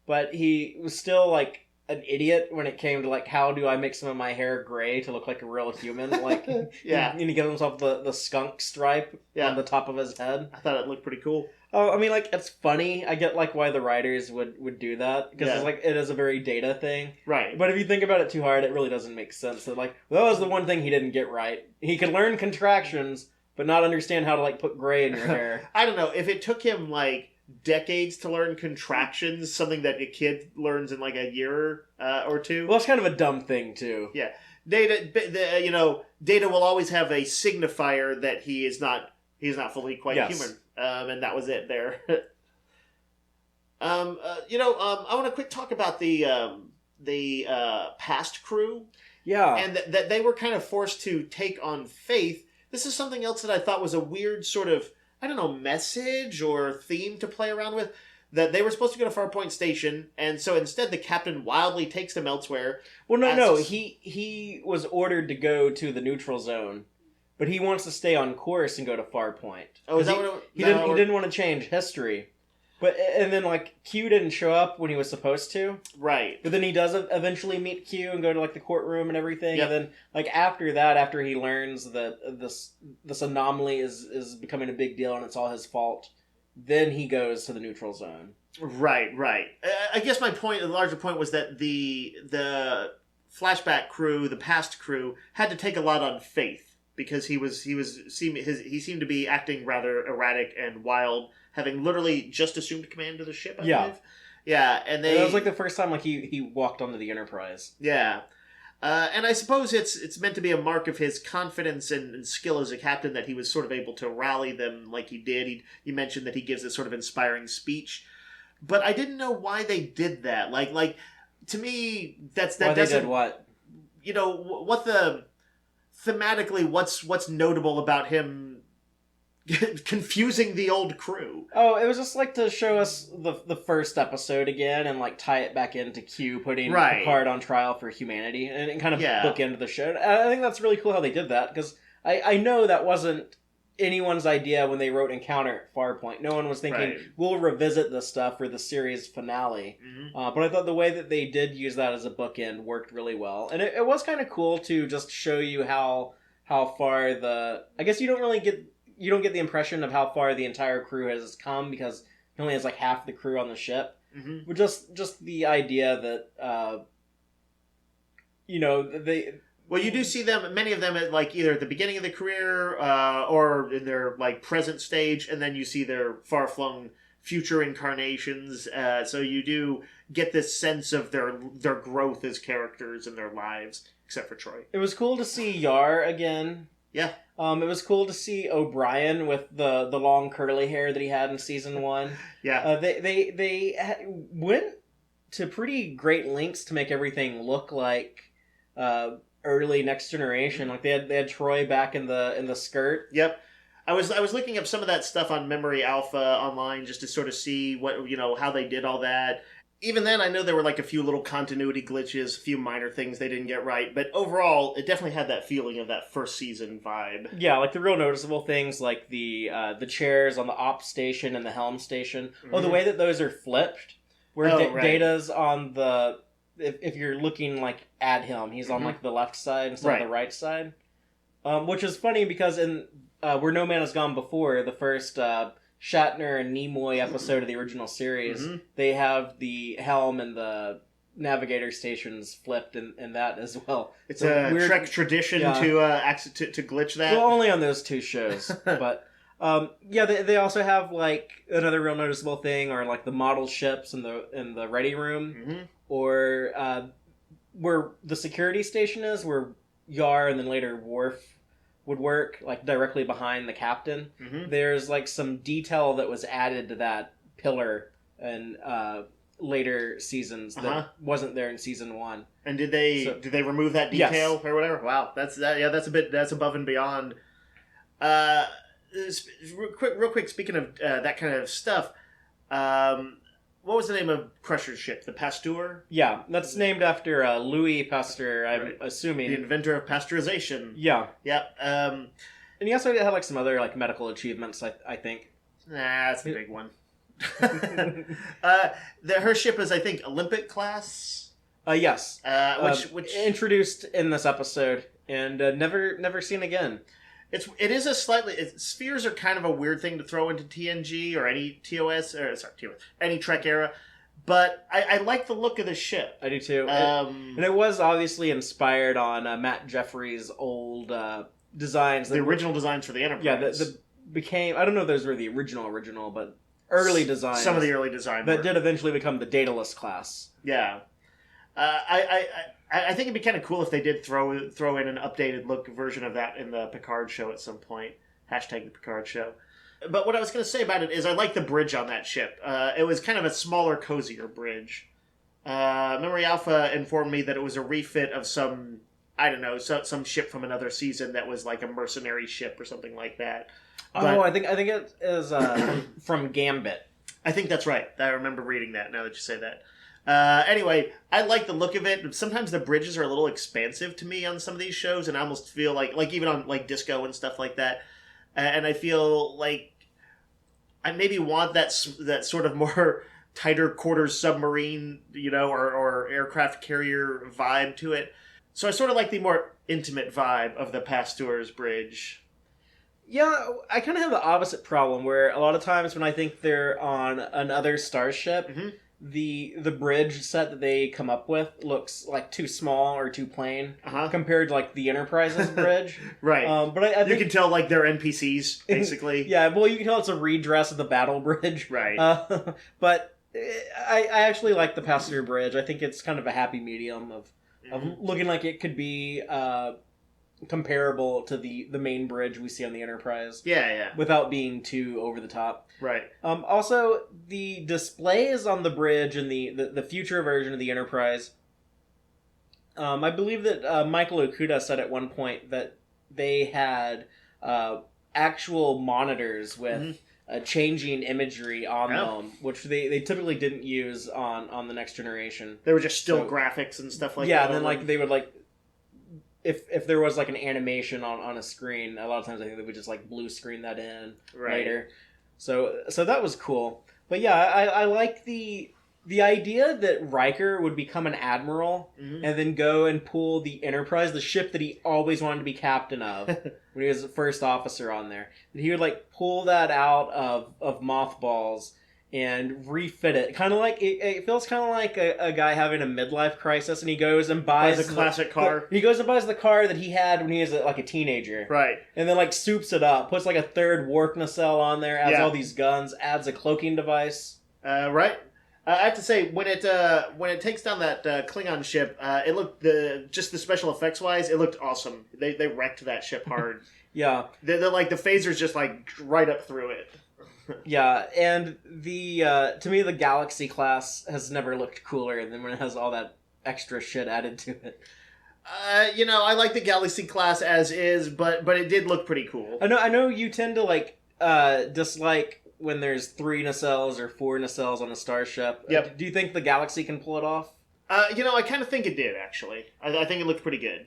but he was still like an idiot when it came to like, how do I make some of my hair gray to look like a real human? Like, he gives himself the skunk stripe on the top of his head. I thought it looked pretty cool. Oh, I mean, like, it's funny. I get like why the writers would do that because it's like it is a very Data thing, right? But if you think about it too hard, it really doesn't make sense. So like, that was the one thing he didn't get right. He could learn contractions, but not understand how to like put gray in your hair. I don't know if it took him like decades to learn contractions, something that a kid learns in like a year or two. Well, it's kind of a dumb thing too. Yeah, Data will always have a signifier that he's not fully quite human, and that was it there. I want to quick talk about the past crew. Yeah, and that they were kind of forced to take on faith. This is something else that I thought was a weird sort of, I don't know, message or theme to play around with. That they were supposed to go to Farpoint Station, and so instead the captain wildly takes them elsewhere. Well, no, he was ordered to go to the neutral zone, but he wants to stay on course and go to Farpoint. Oh, is that what it, he didn't want to change history. And then, like, Q didn't show up when he was supposed to. Right. But then he does eventually meet Q and go to, like, the courtroom and everything. Yep. And then, like, after he learns that this anomaly is becoming a big deal and it's all his fault, then he goes to the neutral zone. Right. I guess my point, the larger point, was that the flashback crew, the past crew, had to take a lot on faith because he seemed to be acting rather erratic and wild, having literally just assumed command of the ship, I believe. Yeah, and that was like the first time like he walked onto the Enterprise. Yeah. And I suppose it's meant to be a mark of his confidence and skill as a captain that he was sort of able to rally them like he did. You mentioned that he gives this sort of inspiring speech. But I didn't know why they did that. Like to me, that why doesn't... They did what? What the... Thematically, what's notable about him confusing the old crew? Oh, it was just like to show us the first episode again and like tie it back into Q putting Picard on trial for humanity and kind of book into the show. I think that's really cool how they did that because I know that wasn't anyone's idea when they wrote Encounter at Farpoint. No one was thinking we'll revisit this stuff for the series finale. Mm-hmm. But I thought the way that they did use that as a bookend worked really well, and it was kind of cool to just show you how far I guess you don't get the impression of how far the entire crew has come because he only has like half the crew on the ship. Mm-hmm. But just the idea that Well, you do see them, many of them, at like either at the beginning of the career or in their like present stage, and then you see their far-flung future incarnations. So you do get this sense of their growth as characters in their lives, except for Troy. It was cool to see Yar again. Yeah. It was cool to see O'Brien with the long curly hair that he had in season 1. Yeah. They went to pretty great lengths to make everything look like early Next Generation. Like they had Troy back in the skirt. Yep. I was looking up some of that stuff on Memory Alpha online just to sort of see what how they did all that. Even then, I know there were like a few little continuity glitches, a few minor things they didn't get right, but overall, it definitely had that feeling of that first season vibe. Yeah, like the real noticeable things, like the chairs on the op station and the helm station. Mm-hmm. Oh, the way that those are flipped, where right. Data's on the if you're looking like at him, he's on like the left side instead of the right side, which is funny because in Where No Man Has Gone Before, the first Shatner and Nimoy episode of the original series, they have the helm and the navigator stations flipped in that as well. It's a weird Trek tradition to glitch that. Well, only on those 2 shows, but they also have like another real noticeable thing, or like the model ships in the ready room, or where the security station is, where Yar and then later Worf would work, like directly behind the captain. There's like some detail that was added to that pillar in later seasons that wasn't there in season 1. And did they remove that detail or whatever? Wow, that's above and beyond. Real quick. Speaking of that kind of stuff, what was the name of Crusher's ship? The Pasteur? Yeah, that's named after Louis Pasteur, I'm assuming. The inventor of pasteurization. Yeah. Yeah. And he also had like some other like medical achievements, I think. Nah, that's the big one. Her ship is, I think, Olympic class? Yes. Which introduced in this episode and never seen again. It is a slightly... spheres are kind of a weird thing to throw into TNG or any any Trek era, but I like the look of the ship. I do too. And it was obviously inspired on Matt Jeffrey's old designs. The original designs for the Enterprise. Yeah, I don't know if those were the original, but early designs. Some of the early designs that did eventually become the Daedalus class. Yeah. I think it'd be kind of cool if they did throw in an updated look version of that in the Picard show at some point. Hashtag the Picard show. But what I was going to say about it is I like the bridge on that ship. It was kind of a smaller, cozier bridge. Memory Alpha informed me that it was a refit of some ship from another season that was like a mercenary ship or something like that. But I think it is from Gambit. I think that's right. I remember reading that now that you say that. Anyway, I like the look of it. Sometimes the bridges are a little expansive to me on some of these shows, and I almost feel like even on like Disco and stuff like that. And I feel like I maybe want that sort of more tighter quarters submarine, or aircraft carrier vibe to it. So I sort of like the more intimate vibe of the Pasteur's bridge. Yeah, I kind of have the opposite problem, where a lot of times when I think they're on another starship, the bridge set that they come up with looks like too small or too plain compared to like the Enterprise's bridge. Right. But I think you can tell like they're NPCs basically. Yeah, well, you can tell it's a redress of the battle bridge. Right. But I actually like the passenger bridge. I think it's kind of a happy medium of looking like it could be comparable to the main bridge we see on the Enterprise. Yeah. Without being too over the top. Right. Also, the displays on the bridge in the future version of the Enterprise, I believe that Michael Okuda said at one point that they had actual monitors with changing imagery on them, which they typically didn't use on the Next Generation. They were just still graphics and stuff like that. Yeah, and then like they would like... If there was like an animation on a screen, a lot of times I think they would just like blue screen that in later. So that was cool. But yeah, I like the idea that Riker would become an admiral and then go and pull the Enterprise, the ship that he always wanted to be captain of when he was the first officer on there. That he would like pull that out of mothballs and refit it. Kind of like it feels kind of like a guy having a midlife crisis, and he goes and buys a classic car. He goes and buys the car that he had when he was like a teenager, right? And then like soups it up, puts like a third warp nacelle on there, adds all these guns, adds a cloaking device. Right. I have to say, when it takes down that Klingon ship, it looked just the special effects wise, it looked awesome. They wrecked that ship hard. Yeah, they're like the phasers just like right up through it. Yeah, and the to me the Galaxy class has never looked cooler than when it has all that extra shit added to it. I like the Galaxy class as is, but it did look pretty cool. I know you tend to like dislike when there's 3 nacelles or 4 nacelles on a starship. Yep. Do you think the Galaxy can pull it off? I kind of think it did actually. I think it looked pretty good.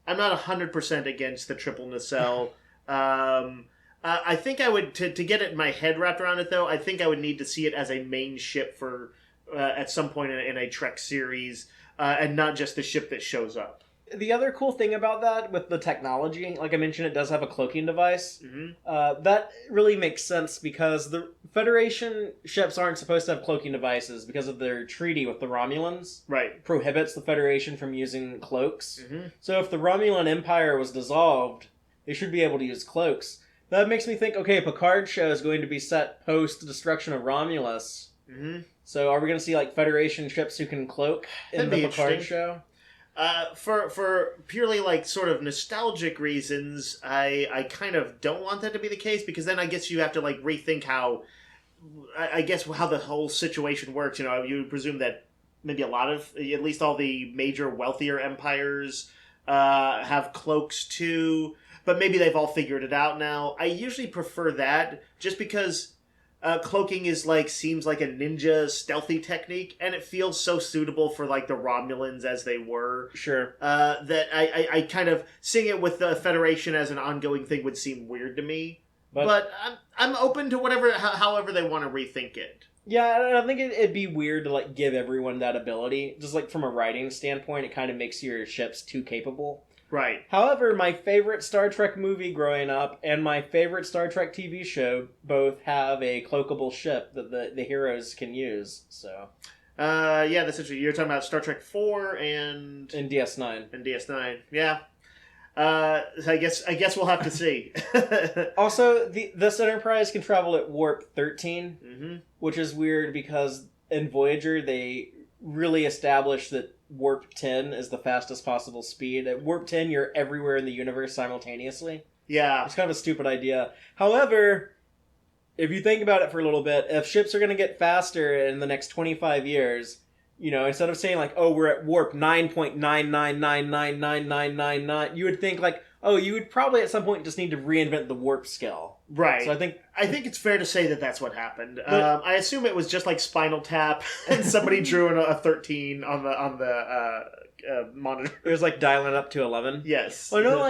I'm not 100% against the triple nacelle. I think I would, to get it in my head wrapped around it, though, I think I would need to see it as a main ship for at some point in a Trek series, and not just the ship that shows up. The other cool thing about that, with the technology, like I mentioned, it does have a cloaking device. Mm-hmm. That really makes sense because the Federation ships aren't supposed to have cloaking devices because of their treaty with the Romulans. Right. Prohibits the Federation from using cloaks. Mm-hmm. So if the Romulan Empire was dissolved, they should be able to use cloaks. That makes me think, okay, Picard's show is going to be set post-destruction of Romulus. Mm-hmm. So are we going to see, like, Federation ships who can cloak in the Picard show? For purely, like, sort of nostalgic reasons, I kind of don't want that to be the case, because then I guess you have to, like, rethink how the whole situation works. You know, you would presume that maybe a lot of, at least all the major wealthier empires have cloaks too. But maybe they've all figured it out now. I usually prefer that, just because cloaking is seems like a ninja stealthy technique, and it feels so suitable for like the Romulans as they were. Sure. That I kind of seeing it with the Federation as an ongoing thing would seem weird to me. But I'm open to whatever, however they want to rethink it. Yeah, I think it'd be weird to like give everyone that ability. Just like from a writing standpoint, it kind of makes your ships too capable. Right. However, my favorite Star Trek movie growing up and my favorite Star Trek TV show both have a cloakable ship that the heroes can use. So, yeah, that's interesting. You're talking about Star Trek 4 and DS9. And DS9, yeah. I guess we'll have to see. Also, this Enterprise can travel at warp 13, mm-hmm. which is weird because in Voyager they really established that warp 10 is the fastest possible speed. At warp 10, you're everywhere in the universe simultaneously. Yeah. It's kind of a stupid idea. However, if you think about it for a little bit, if ships are going to get faster in the next 25 years, you know, instead of saying like, oh, we're at warp 9.9999999, you would think like, oh, you would probably at some point just need to reinvent the warp scale. Right. So I think it's fair to say that that's what happened. I assume it was just like Spinal Tap, and somebody drew a 13 on the monitor. It was like dialing up to 11. Yes. Well, I know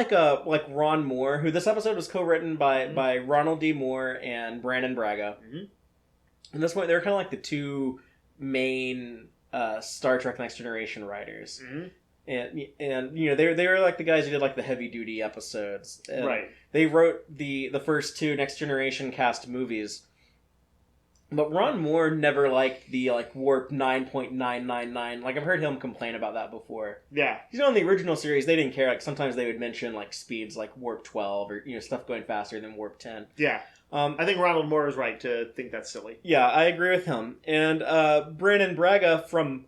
like Ron Moore, who this episode was co-written by Ronald D. Moore and Brannon Braga. Mm-hmm. At this point, they were kind of like the two main Star Trek Next Generation writers. Mm-hmm. And you know they were like the guys who did like the heavy duty episodes. And right. They wrote the first 2 Next Generation cast movies. But Ron Moore never liked the like warp 9.999. Like I've heard him complain about that before. Yeah. You know, in the original series they didn't care. Like sometimes they would mention like speeds like warp 12 or stuff going faster than warp 10. Yeah. I think Ronald Moore is right to think that's silly. Yeah, I agree with him. And Brannon Braga from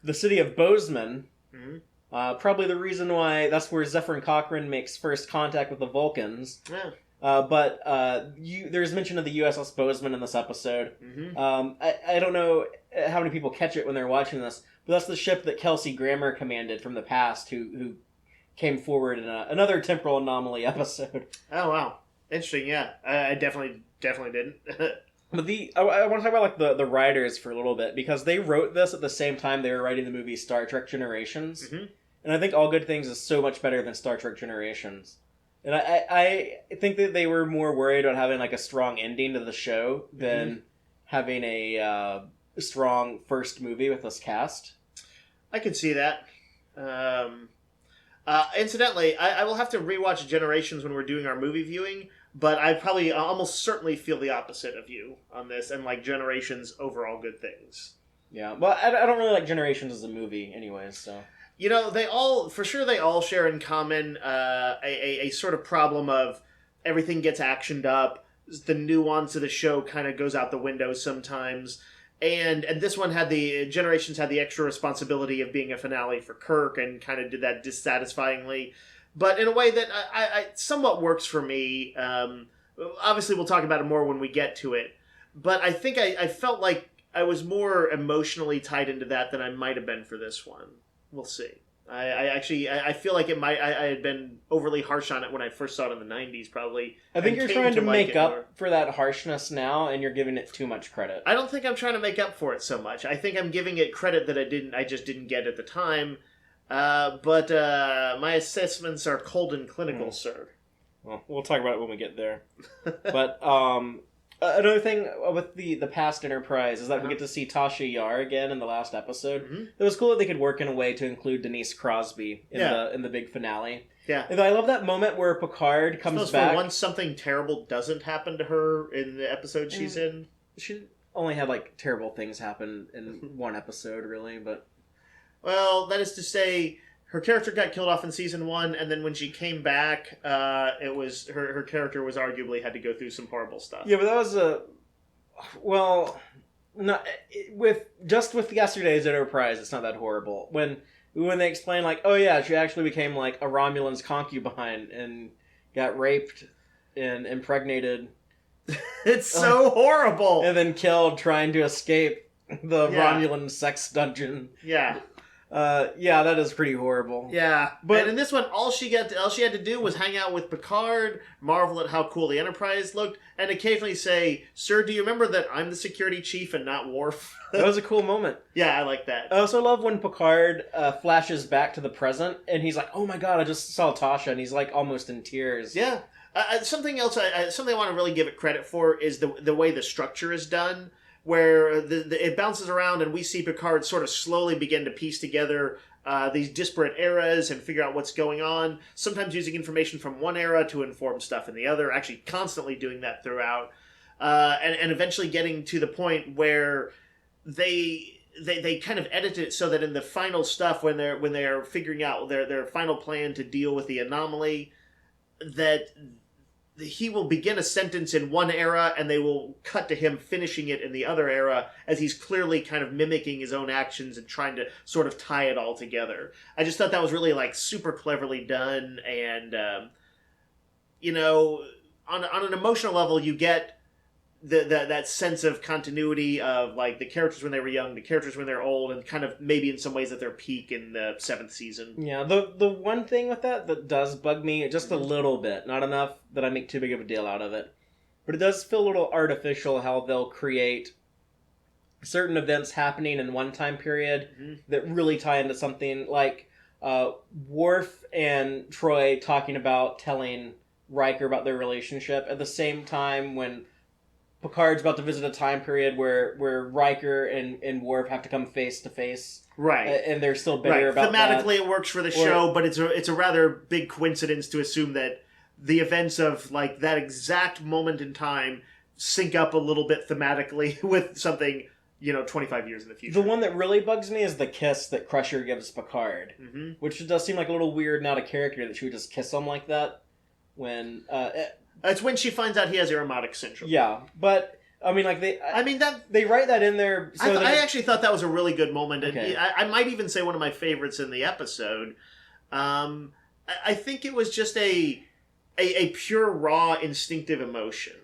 the city of Bozeman. Mm-hmm. Probably the reason why that's where Zephyr Cochrane makes first contact with the Vulcans. Yeah. But there's mention of the USS Bozeman in this episode. Mm-hmm. I don't know how many people catch it when they're watching this, but that's the ship that Kelsey Grammer commanded from the past who came forward in another temporal anomaly episode. Oh, wow. Interesting, yeah. I definitely didn't. But I want to talk about like the writers for a little bit, because they wrote this at the same time they were writing the movie Star Trek Generations. Mm-hmm. And I think All Good Things is so much better than Star Trek Generations. And I think that they were more worried about having like a strong ending to the show than having a strong first movie with this cast. I could see that. Incidentally, I will have to rewatch Generations when we're doing our movie viewing. But I probably almost certainly feel the opposite of you on this, and like Generations overall good things. Yeah, but I don't really like Generations as a movie, anyways. So they all share in common a sort of problem of everything gets actioned up. The nuance of the show kind of goes out the window sometimes. And this one Generations had the extra responsibility of being a finale for Kirk and kind of did that dissatisfyingly. But in a way that I somewhat works for me. Obviously, we'll talk about it more when we get to it. But I think I felt like I was more emotionally tied into that than I might have been for this one. We'll see. I feel like it might. I had been overly harsh on it when I first saw it in the 90s, probably. I think you're trying to make up for that harshness now, and you're giving it too much credit. I don't think I'm trying to make up for it so much. I think I'm giving it credit that I just didn't get at the time. But my assessments are cold and clinical, sir. Well, we'll talk about it when we get there. But another thing with the past Enterprise is that we get to see Tasha Yar again in the last episode. Mm-hmm. It was cool that they could work in a way to include Denise Crosby in the big finale. Yeah, and I love that moment where Picard comes back. For once, something terrible doesn't happen to her in the episode she's in. She only had like terrible things happen in one episode, really, but. Well, that is to say, her character got killed off in season 1, and then when she came back, it was her character was arguably had to go through some horrible stuff. Yeah, but that was not with yesterday's Enterprise. It's not that horrible. When they explain like, oh yeah, she actually became like a Romulan's concubine and got raped and impregnated. It's so horrible. And then killed trying to escape the Romulan sex dungeon. Yeah. That is pretty horrible. Yeah, but in this one, all she had to do was hang out with Picard, marvel at how cool the Enterprise looked, and occasionally say, "Sir, do you remember that I'm the security chief and not Worf?" That was a cool moment. Yeah, I like that. I also love when Picard flashes back to the present, and he's like, "Oh my god, I just saw Tasha," and he's like almost in tears. Yeah. Something else, something I want to really give it credit for is the way the structure is done. Where it bounces around and we see Picard sort of slowly begin to piece together these disparate eras and figure out what's going on, sometimes using information from one era to inform stuff in the other, actually constantly doing that throughout, and eventually getting to the point where they kind of edit it so that in the final stuff, when they're figuring out their final plan to deal with the anomaly, that he will begin a sentence in one era and they will cut to him finishing it in the other era as he's clearly kind of mimicking his own actions and trying to sort of tie it all together. I just thought that was really like super cleverly done, and on an emotional level you get that sense of continuity of like the characters when they were young, the characters when they're old, and kind of maybe in some ways at their peak in the 7th season. Yeah, the one thing with that does bug me just a little bit, not enough that I make too big of a deal out of it, but it does feel a little artificial how they'll create certain events happening in one time period that really tie into something, like Worf and Troy talking about telling Riker about their relationship at the same time when Picard's about to visit a time period where Riker and Worf have to come face to face, right? And they're still bitter about that. Thematically, it works for the show, but it's a rather big coincidence to assume that the events of like that exact moment in time sync up a little bit thematically with something 25 years in the future. The one that really bugs me is the kiss that Crusher gives Picard, which does seem like a little weird, not a character that she would just kiss him like that when. It's when she finds out he has aromatic syndrome. Yeah, but I mean, like they write that in there. So I actually thought that was a really good moment, and I might even say one of my favorites in the episode. I think it was just a pure, raw, instinctive emotion.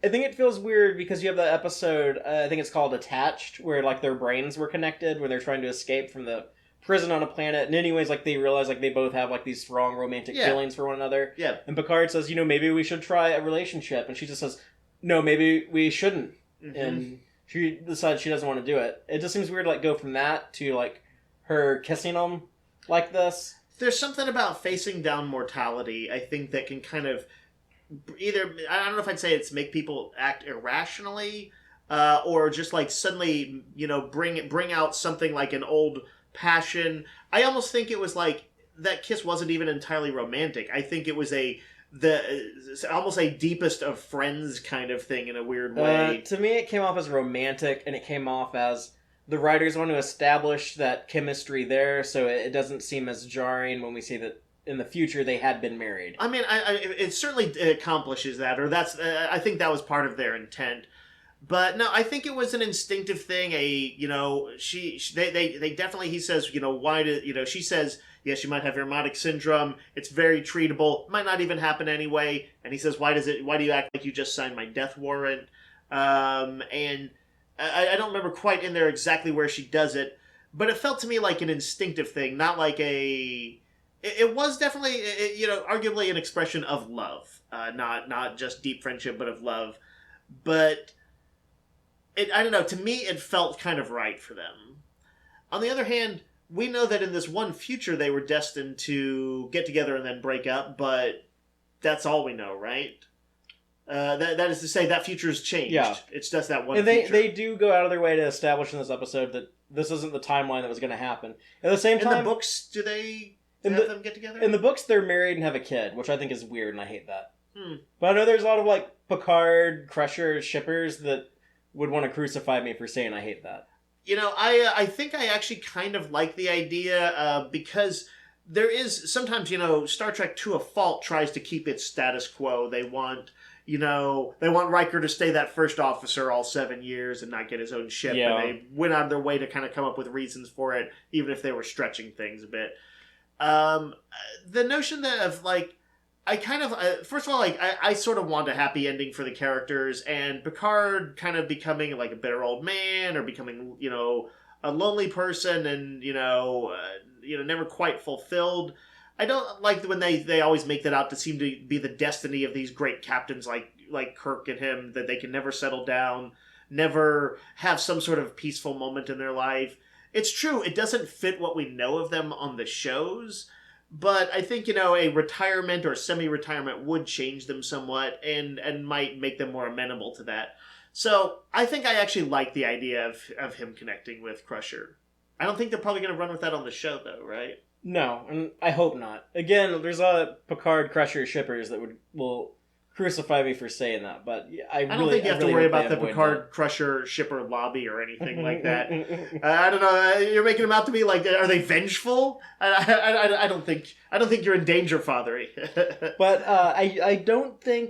I think it feels weird because you have the episode. I think it's called "Attached," where like their brains were connected when they're trying to escape from the prison on a planet, and anyways, like they realize like they both have like these strong romantic feelings for one another. Yeah. And Picard says, maybe we should try a relationship, and she just says, no, maybe we shouldn't. And she decides she doesn't want to do it. It just seems weird to like go from that to like her kissing him like this. There's something about facing down mortality, I think, that can kind of either, I don't know if I'd say it's make people act irrationally, or just like suddenly, bring out something like an old passion. I almost think it was like that kiss wasn't even entirely romantic. I think it was a almost a deepest of friends kind of thing in a weird way. To me, it came off as romantic, and it came off as the writers want to establish that chemistry there, so it doesn't seem as jarring when we see that in the future they had been married. I mean, it certainly accomplishes that, or that's I think that was part of their intent. But no, I think it was an instinctive thing. They definitely, he says, why did, she says, yes, you might have rheumatic syndrome. It's very treatable. Might not even happen anyway. And he says, why do you act like you just signed my death warrant? And I don't remember quite in there exactly where she does it, but it felt to me like an instinctive thing, not like it was definitely, arguably an expression of love. Not just deep friendship, but of love. But I don't know, to me it felt kind of right for them. On the other hand, we know that in this one future they were destined to get together and then break up, but that's all we know, right? That is to say, that future's changed. Yeah. It's just that one future. They do go out of their way to establish in this episode that this isn't the timeline that was going to happen. At the same time... In the books, do they have them get together? In the books, they're married and have a kid, which I think is weird, and I hate that. But I know there's a lot of, Picard, Crusher, shippers that would want to crucify me for saying I hate that. I think I actually kind of like the idea because there is sometimes, Star Trek to a fault tries to keep its status quo. They want Riker to stay that first officer all 7 years and not get his own ship. Yeah. And they went out of their way to kind of come up with reasons for it, even if they were stretching things a bit. The notion that of I kind of, first of all, I sort of want a happy ending for the characters, and Picard kind of becoming a bitter old man, or becoming, a lonely person, and, never quite fulfilled. I don't like when they always make that out to seem to be the destiny of these great captains like Kirk and him, that they can never settle down, never have some sort of peaceful moment in their life. It's true, it doesn't fit what we know of them on the shows. But I think, a retirement or semi-retirement would change them somewhat and might make them more amenable to that. So I think I actually like the idea of him connecting with Crusher. I don't think they're probably going to run with that on the show, though, right? No, and I hope not. Again, there's a lot of Picard Crusher shippers that will crucify me for saying that, but I don't think you have to worry about the Picard Crusher shipper lobby or anything like that. I don't know. You're making them out to be are they vengeful? I don't think you're in danger, Fatheree. But I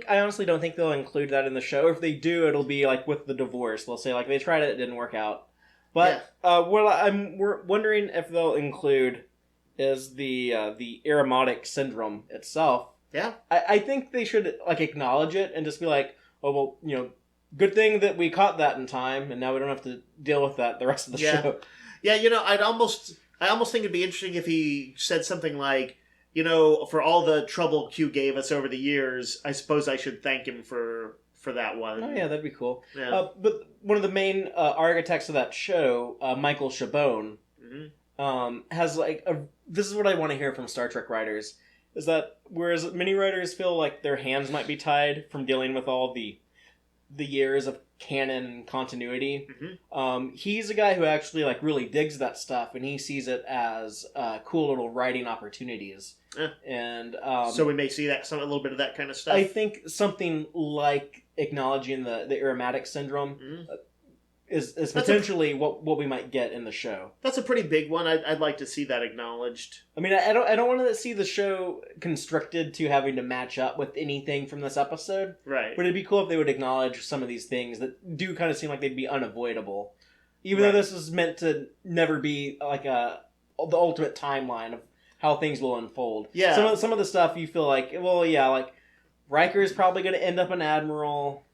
honestly don't think they'll include that in the show. If they do, it'll be with the divorce. They'll say they tried it didn't work out. But we're wondering if they'll include is the aromatic syndrome itself. Yeah. I think they should, acknowledge it and just be oh, well, good thing that we caught that in time, and now we don't have to deal with that the rest of the show. Yeah, I almost think it'd be interesting if he said something for all the trouble Q gave us over the years, I suppose I should thank him for that one. Oh, yeah, that'd be cool. Yeah. But one of the main architects of that show, Michael Chabon, has, this is what I want to hear from Star Trek writers, is that whereas many writers feel like their hands might be tied from dealing with all the years of canon continuity, he's a guy who actually really digs that stuff, and he sees it as cool little writing opportunities. And so we may see a little bit of that kind of stuff. I think something like acknowledging the aromatic syndrome is potentially what we might get in the show. That's a pretty big one. I'd like to see that acknowledged. I mean, I don't want to see the show constricted to having to match up with anything from this episode. Right. But it'd be cool if they would acknowledge some of these things that do kind of seem like they'd be unavoidable. Even though this is meant to never be the ultimate timeline of how things will unfold. Yeah. Some of the stuff you feel Riker's probably going to end up an admiral.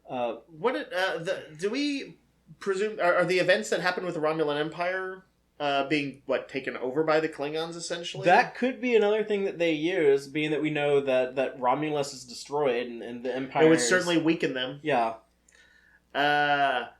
Do we presume are the events that happened with the Romulan Empire being taken over by the Klingons essentially? That could be another thing that they use, being that we know that Romulus is destroyed and the Empire. It would certainly weaken them. Yeah. That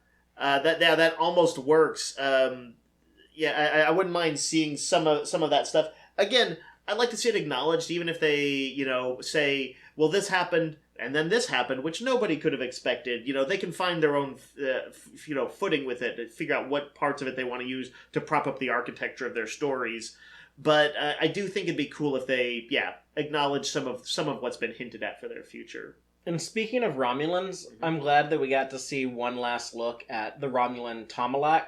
almost works. I wouldn't mind seeing some of that stuff. Again, I'd like to see it acknowledged, even if they say, well, this happened. And then this happened, which nobody could have expected. They can find their own, footing with it, and figure out what parts of it they want to use to prop up the architecture of their stories. But I do think it'd be cool if they, acknowledge some of what's been hinted at for their future. And speaking of Romulans, I'm glad that we got to see one last look at the Romulan Tomalak.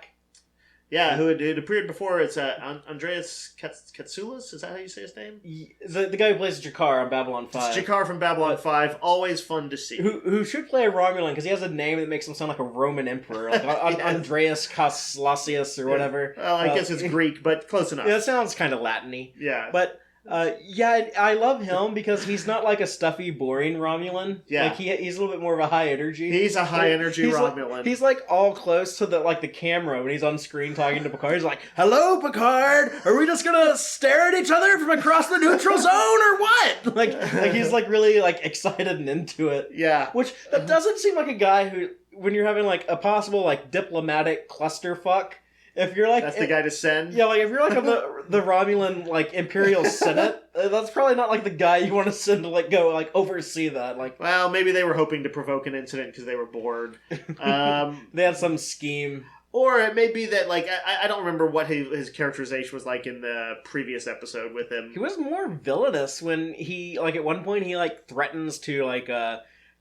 Yeah, who had appeared before. It's Andreas Katsoulis. Is that how you say his name? The guy who plays Jakar on Babylon 5. It's Jakar from Babylon 5. Always fun to see. Who should play a Romulan, because he has a name that makes him sound like a Roman emperor. Like yes. Andreas Kaslasius or whatever. Well, I guess it's Greek, but close enough. Yeah, that sounds kind of Latin-y. Yeah. But... I love him because he's not like a stuffy, boring Romulan. Yeah. Like he's a little bit more of a high energy. He's a high energy Romulan. He's like all close to the camera when he's on screen talking to Picard. He's like, "Hello, Picard. Are we just gonna stare at each other from across the neutral zone or what?" Like he's like really like excited and into it. Yeah. Which that doesn't seem like a guy who, when you're having like a possible like diplomatic clusterfuck. If you're like... That's the guy to send? Yeah, like, if you're like the Romulan, like, Imperial Senate, that's probably not, like, the guy you want to send to, like, go, like, oversee that. Like, well, maybe they were hoping to provoke an incident because they were bored. They had some scheme. Or it may be that, like, I don't remember what his characterization was like in the previous episode with him. He was more villainous when he, like, at one point he, like, threatens to, like,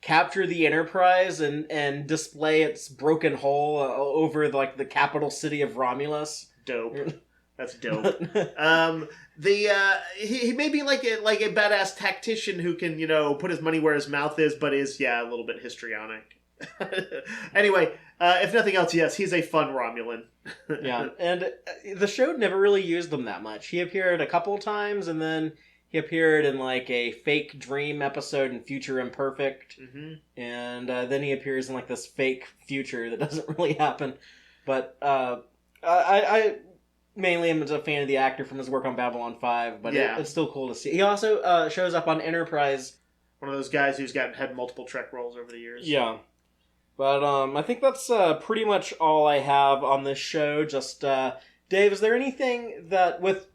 capture the Enterprise and display its broken hull over like the capital city of Romulus. Dope. That's dope. He may be like a badass tactician who can, put his money where his mouth is, but is a little bit histrionic. Anyway, if nothing else, yes, he's a fun Romulan. Yeah, and the show never really used him that much. He appeared a couple times, and then he appeared in like a fake dream episode in Future Imperfect, and then he appears in like this fake future that doesn't really happen. But I mainly am a fan of the actor from his work on Babylon 5, but it's still cool to see. He also shows up on Enterprise. One of those guys who's had multiple Trek roles over the years. Yeah. But I think that's pretty much all I have on this show. Just, Dave, is there anything that with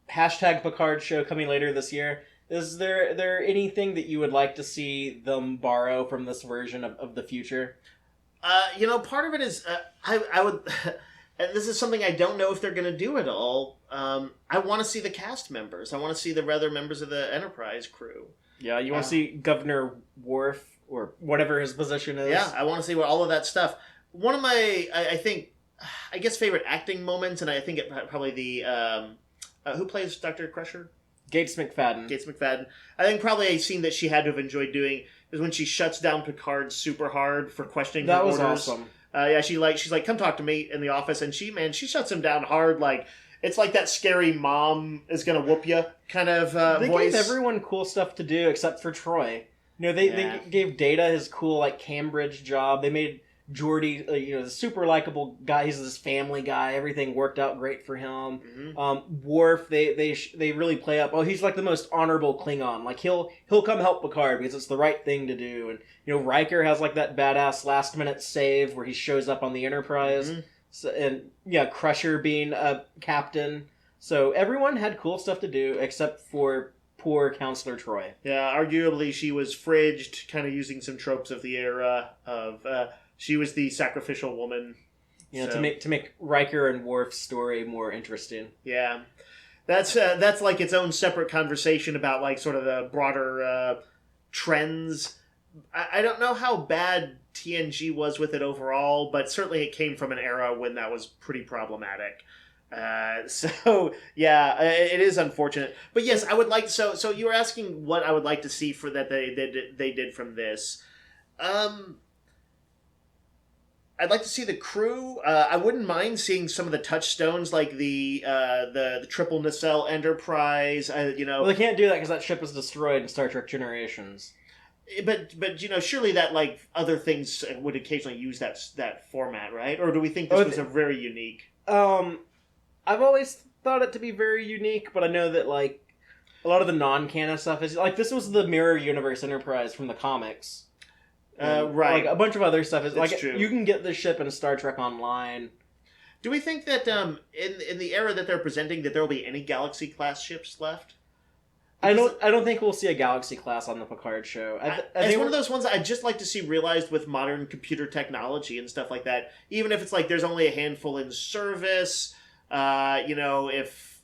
#Picard show coming later this year, is there anything that you would like to see them borrow from this version of the future? Part of it is I would and this is something I don't know if they're going to do at all. I want to see the cast members. I want to see the other members of the Enterprise crew. Yeah, you want to see Governor Worf or whatever his position is. Yeah, I want to see all of that stuff. One of my I guess favorite acting moments, and I think probably the who plays Dr. Crusher? Gates McFadden. I think probably a scene that she had to have enjoyed doing is when she shuts down Picard super hard for questioning her orders. That was awesome. She's like, come talk to me in the office, and she shuts him down hard. Like, it's like that scary mom is gonna whoop you kind of they voice. They gave everyone cool stuff to do except for Troy. They gave Data his cool like Cambridge job. They made Geordi, the super likable guy. He's this family guy. Everything worked out great for him. Worf, they really play up. Oh, he's like the most honorable Klingon. Like he'll come help Picard because it's the right thing to do. And Riker has like that badass last minute save where he shows up on the Enterprise. So, and Crusher being a captain. So everyone had cool stuff to do except for poor Counselor Troy. Yeah, arguably she was fridged, kind of using some tropes of the era of. She was the sacrificial woman. Yeah, so. to make Riker and Worf's story more interesting. Yeah. That's like its own separate conversation about like sort of the broader trends. I don't know how bad TNG was with it overall, but certainly it came from an era when that was pretty problematic. So yeah, it is unfortunate. But yes, I would like so you were asking what I would like to see for that they did from this. I'd like to see the crew. I wouldn't mind seeing some of the touchstones, like the triple nacelle Enterprise. Well, they can't do that because that ship is destroyed in Star Trek Generations. But surely that like other things would occasionally use that format, right? Or do we think this was a very unique? I've always thought it to be very unique, but I know that like a lot of the non-canon stuff is like this was the Mirror Universe Enterprise from the comics. Right. Like a bunch of other stuff is That's like true. You can get this ship in Star Trek Online. Do we think that in the era that they're presenting that there will be any Galaxy class ships left? Because I don't think we'll see a Galaxy class on the Picard show. I it's think one of those ones I'd just like to see realized with modern computer technology and stuff like that. Even if it's like there's only a handful in service, if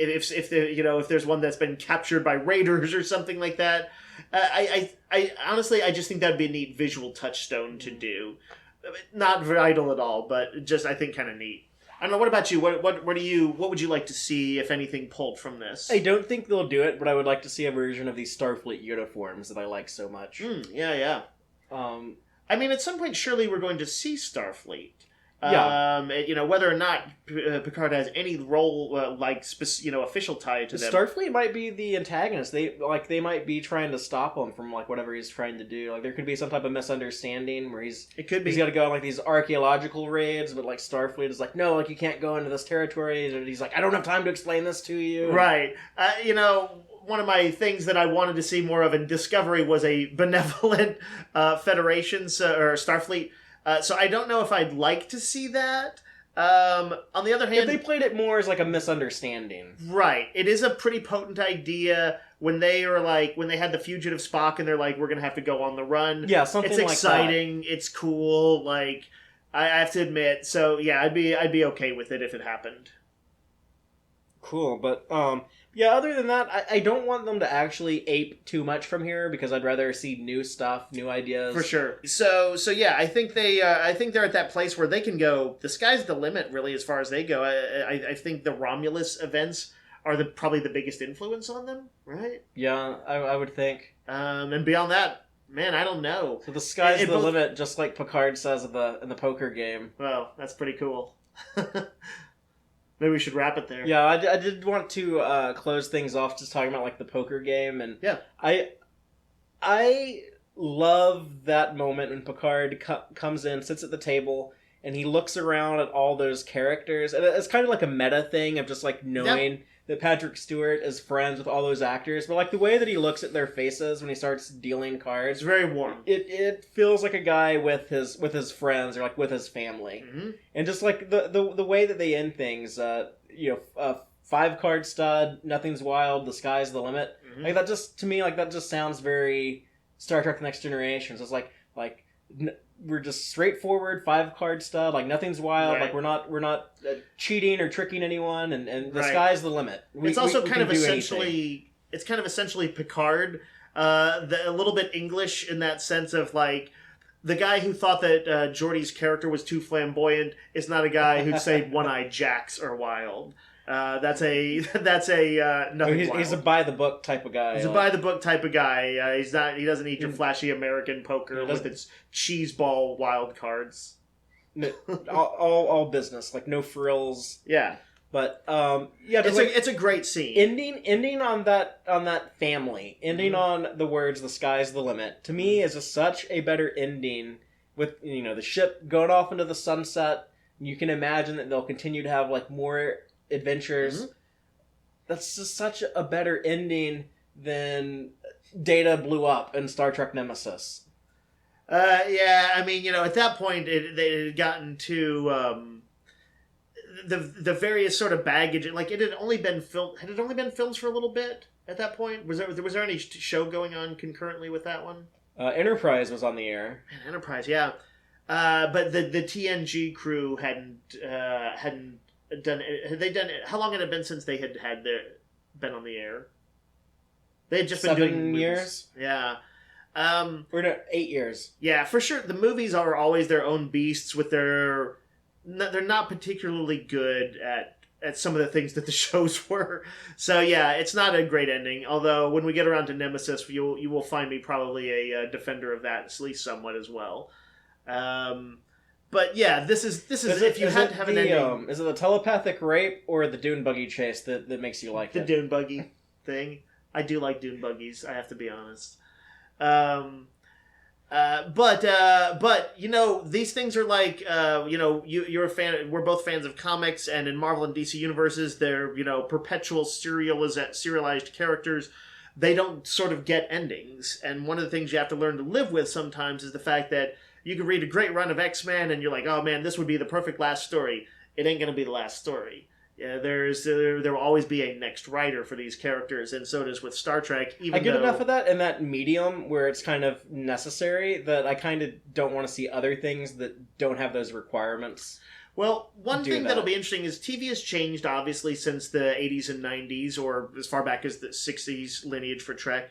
if the if there's one that's been captured by raiders or something like that. I honestly, I just think that'd be a neat visual touchstone to do. Not vital at all, but just I think kind of neat. I don't know. What about you? What would you like to see, if anything, pulled from this? I don't think they'll do it, but I would like to see a version of these Starfleet uniforms that I like so much. Yeah. I mean, at some point, surely we're going to see Starfleet. Yeah. Whether or not Picard has any role, official tie to them. Starfleet might be the antagonist. They might be trying to stop him from whatever he's trying to do. Like there could be some type of misunderstanding where he's got to go on these archaeological raids, but Starfleet is like, no, you can't go into this territory. And he's like, I don't have time to explain this to you. Right. One of my things that I wanted to see more of in Discovery was a benevolent Federation or Starfleet. So I don't know if I'd like to see that. On the other hand, if they played it more as a misunderstanding, right? It is a pretty potent idea when they had the fugitive Spock and they're like, we're gonna have to go on the run. Yeah, something like that. It's exciting. It's cool. I have to admit. So yeah, I'd be okay with it if it happened. Cool, but yeah, other than that, I don't want them to actually ape too much from here because I'd rather see new stuff, new ideas. For sure. So yeah, I think they're at that place where they can go. The sky's the limit, really, as far as they go. I think the Romulus events are probably the biggest influence on them, right? Yeah, I would think. And beyond that, man, I don't know. So the sky's the limit, just like Picard says in the poker game. Well, that's pretty cool. Maybe we should wrap it there. Yeah, I did want to close things off just talking about the poker game, and yeah, I love that moment when Picard comes in, sits at the table, and he looks around at all those characters, and it's kind of like a meta thing of just knowing that Patrick Stewart is friends with all those actors, but the way that he looks at their faces when he starts dealing cards, it's very warm. It feels like a guy with his friends or with his family, and just the way that they end things, 5-card stud, nothing's wild, the sky's the limit. That just to me that just sounds very Star Trek: The Next Generation. So it's we're just straightforward 5-card stud, nothing's wild, right. We're not cheating or tricking anyone, and the right. sky's the limit. It's also kind of essentially Picard, a little bit English in that sense of the guy who thought that Geordi's character was too flamboyant is not a guy who'd say one-eyed jacks are wild. That's a nothing. He's a by the book type of guy. He's a by the book type of guy. He's not. He doesn't need your flashy American poker with its cheese ball wild cards. all business, no frills. Yeah, but it's a great scene. Ending on that family, ending on the words "the sky's the limit." To me, is just such a better ending. With the ship going off into the sunset, you can imagine that they'll continue to have more adventures. That's just such a better ending than Data blew up in Star Trek Nemesis. Yeah, I mean, at that point they had gotten to the various sort of baggage. It had only been films for a little bit at that point. Was there any show going on concurrently with that one? Enterprise was on the air. Man, Enterprise, yeah. But the TNG crew hadn't done it. Had they done it? How long had it been since they had been on the air? They had just 7 been doing years. Movies. Yeah. We're at 8 years. Yeah, for sure. The movies are always their own beasts. They're not particularly good at some of the things that the shows were. So yeah, it's not a great ending. Although when we get around to Nemesis, you will find me probably a defender of that, at least somewhat as well. But yeah, this is if you had to have an ending. Is it the telepathic rape or the dune buggy chase that makes you like the it? The dune buggy thing. I do like dune buggies. I have to be honest. But these things are you're a fan. We're both fans of comics, and in Marvel and DC universes, they're perpetual serialized characters. They don't sort of get endings, and one of the things you have to learn to live with sometimes is the fact that you can read a great run of X-Men, and you're like, oh man, this would be the perfect last story. It ain't gonna be the last story. Yeah, there will always be a next writer for these characters, and so does with Star Trek. I get enough of that in that medium where it's kind of necessary that I kind of don't want to see other things that don't have those requirements. Well, one thing that. that'll be interesting is TV has changed, obviously, since the 80s and 90s, or as far back as the 60s lineage for Trek.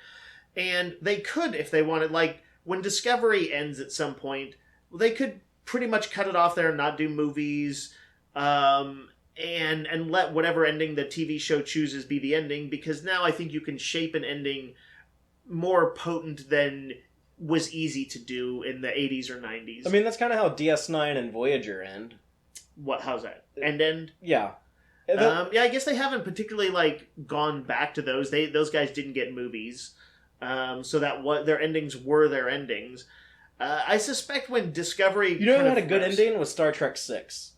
And they could, if they wanted, like, when Discovery ends at some point, they could pretty much cut it off there and not do movies, and let whatever ending the TV show chooses be the ending, because now I think you can shape an ending more potent than was easy to do in the 80s or 90s. I mean, that's kind of how DS9 and Voyager end. What? How's that? End? Yeah. Yeah, I guess they haven't particularly like gone back to those. Those guys didn't get movies, so that what their endings were their endings. I suspect when Discovery, you know, who had a good ending was Star Trek 6.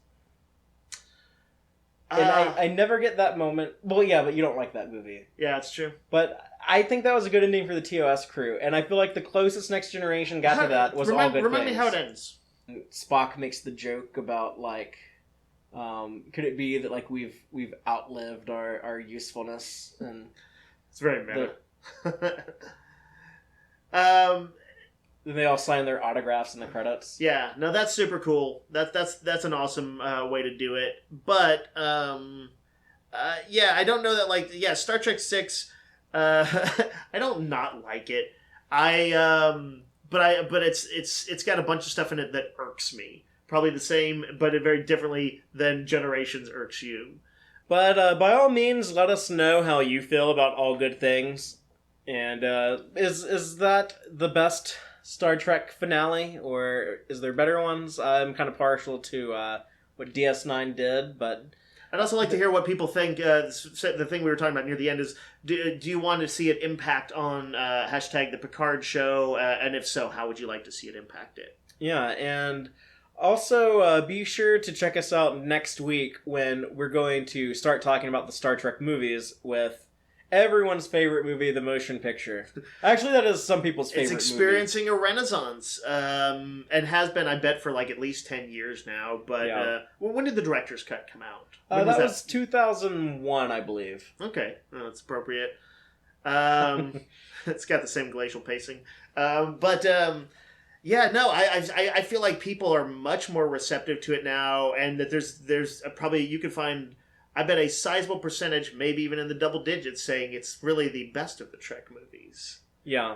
And I never get that moment. Well, yeah, but you don't like that movie. Yeah, that's true. But I think that was a good ending for the TOS crew, and I feel like the closest Next Generation got to that was all good Remind things. me how it ends. Spock makes the joke about like, could it be that like we've outlived our usefulness, and it's very meta. Then they all sign their autographs in the credits. Yeah, no, that's super cool. That's an awesome way to do it. But yeah, I don't know that Star Trek 6. I don't not like it. But it's got a bunch of stuff in it that irks me. Probably the same, but very differently than Generations irks you. But by all means, let us know how you feel about All Good Things. And is that the best Star Trek finale, or is there better ones? I'm kind of partial to what DS9 did, but I'd also like to hear what people think. The thing we were talking about near the end is, do you want to see it impact on hashtag the Picard show? And if so, how would you like to see it impact it? Yeah, and also be sure to check us out next week when we're going to start talking about the Star Trek movies with everyone's favorite movie, The Motion Picture. Actually, that is some people's favorite movie. It's experiencing a renaissance, and has been, I bet, for like at least 10 years now. But yeah. When did the director's cut come out? That was 2001, I believe. Okay, that's appropriate. It's got the same glacial pacing. Yeah, no, I feel like people are much more receptive to it now, and that there's probably, you can find, I bet, a sizable percentage, maybe even in the double digits, saying it's really the best of the Trek movies. Yeah.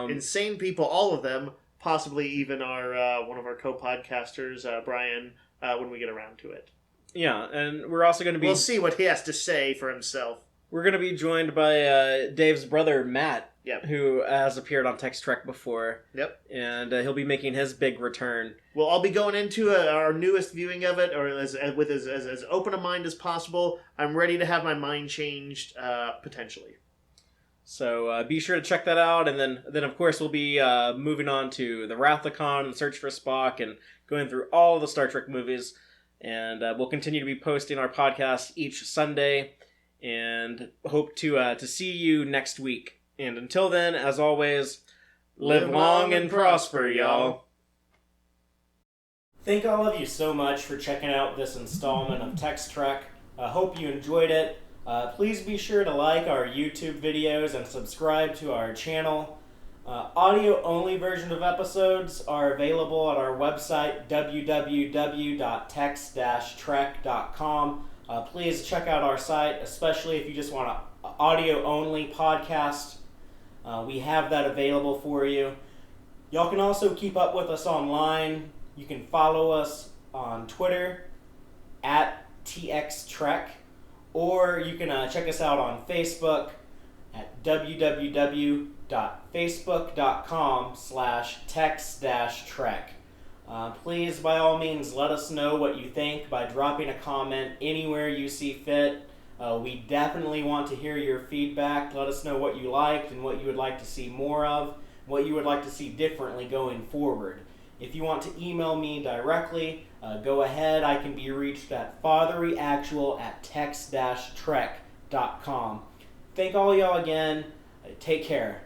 Insane people, all of them, possibly even our one of our co-podcasters, Brian, when we get around to it. Yeah, and we're also going to be... We'll see what he has to say for himself. We're going to be joined by Dave's brother, Matt, yep, who has appeared on Tex-Trek before. Yep. And he'll be making his big return. Well, I'll be going into our newest viewing of it, or with as open a mind as possible. I'm ready to have my mind changed, potentially. So be sure to check that out, and then of course we'll be moving on to the Wrathacon and Search for Spock, and going through all the Star Trek movies. And we'll continue to be posting our podcast each Sunday, and hope to see you next week. And until then, as always, live long and prosper, y'all. Thank all of you so much for checking out this installment of Tex-Trek. I hope you enjoyed it. Please be sure to like our YouTube videos and subscribe to our channel. Audio-only version of episodes are available at our website, www.tex-trek.com. Please check out our site, especially if you just want an audio-only podcast. We have that available for you. Y'all can also keep up with us online. You can follow us on Twitter, @TXTrek, or you can check us out on Facebook at www.facebook.com/tex-trek. Please, by all means, let us know what you think by dropping a comment anywhere you see fit. We definitely want to hear your feedback. Let us know what you liked and what you would like to see more of, what you would like to see differently going forward. If you want to email me directly, go ahead. I can be reached at fathereeactual@tex-trek.com. Thank all y'all again. Take care.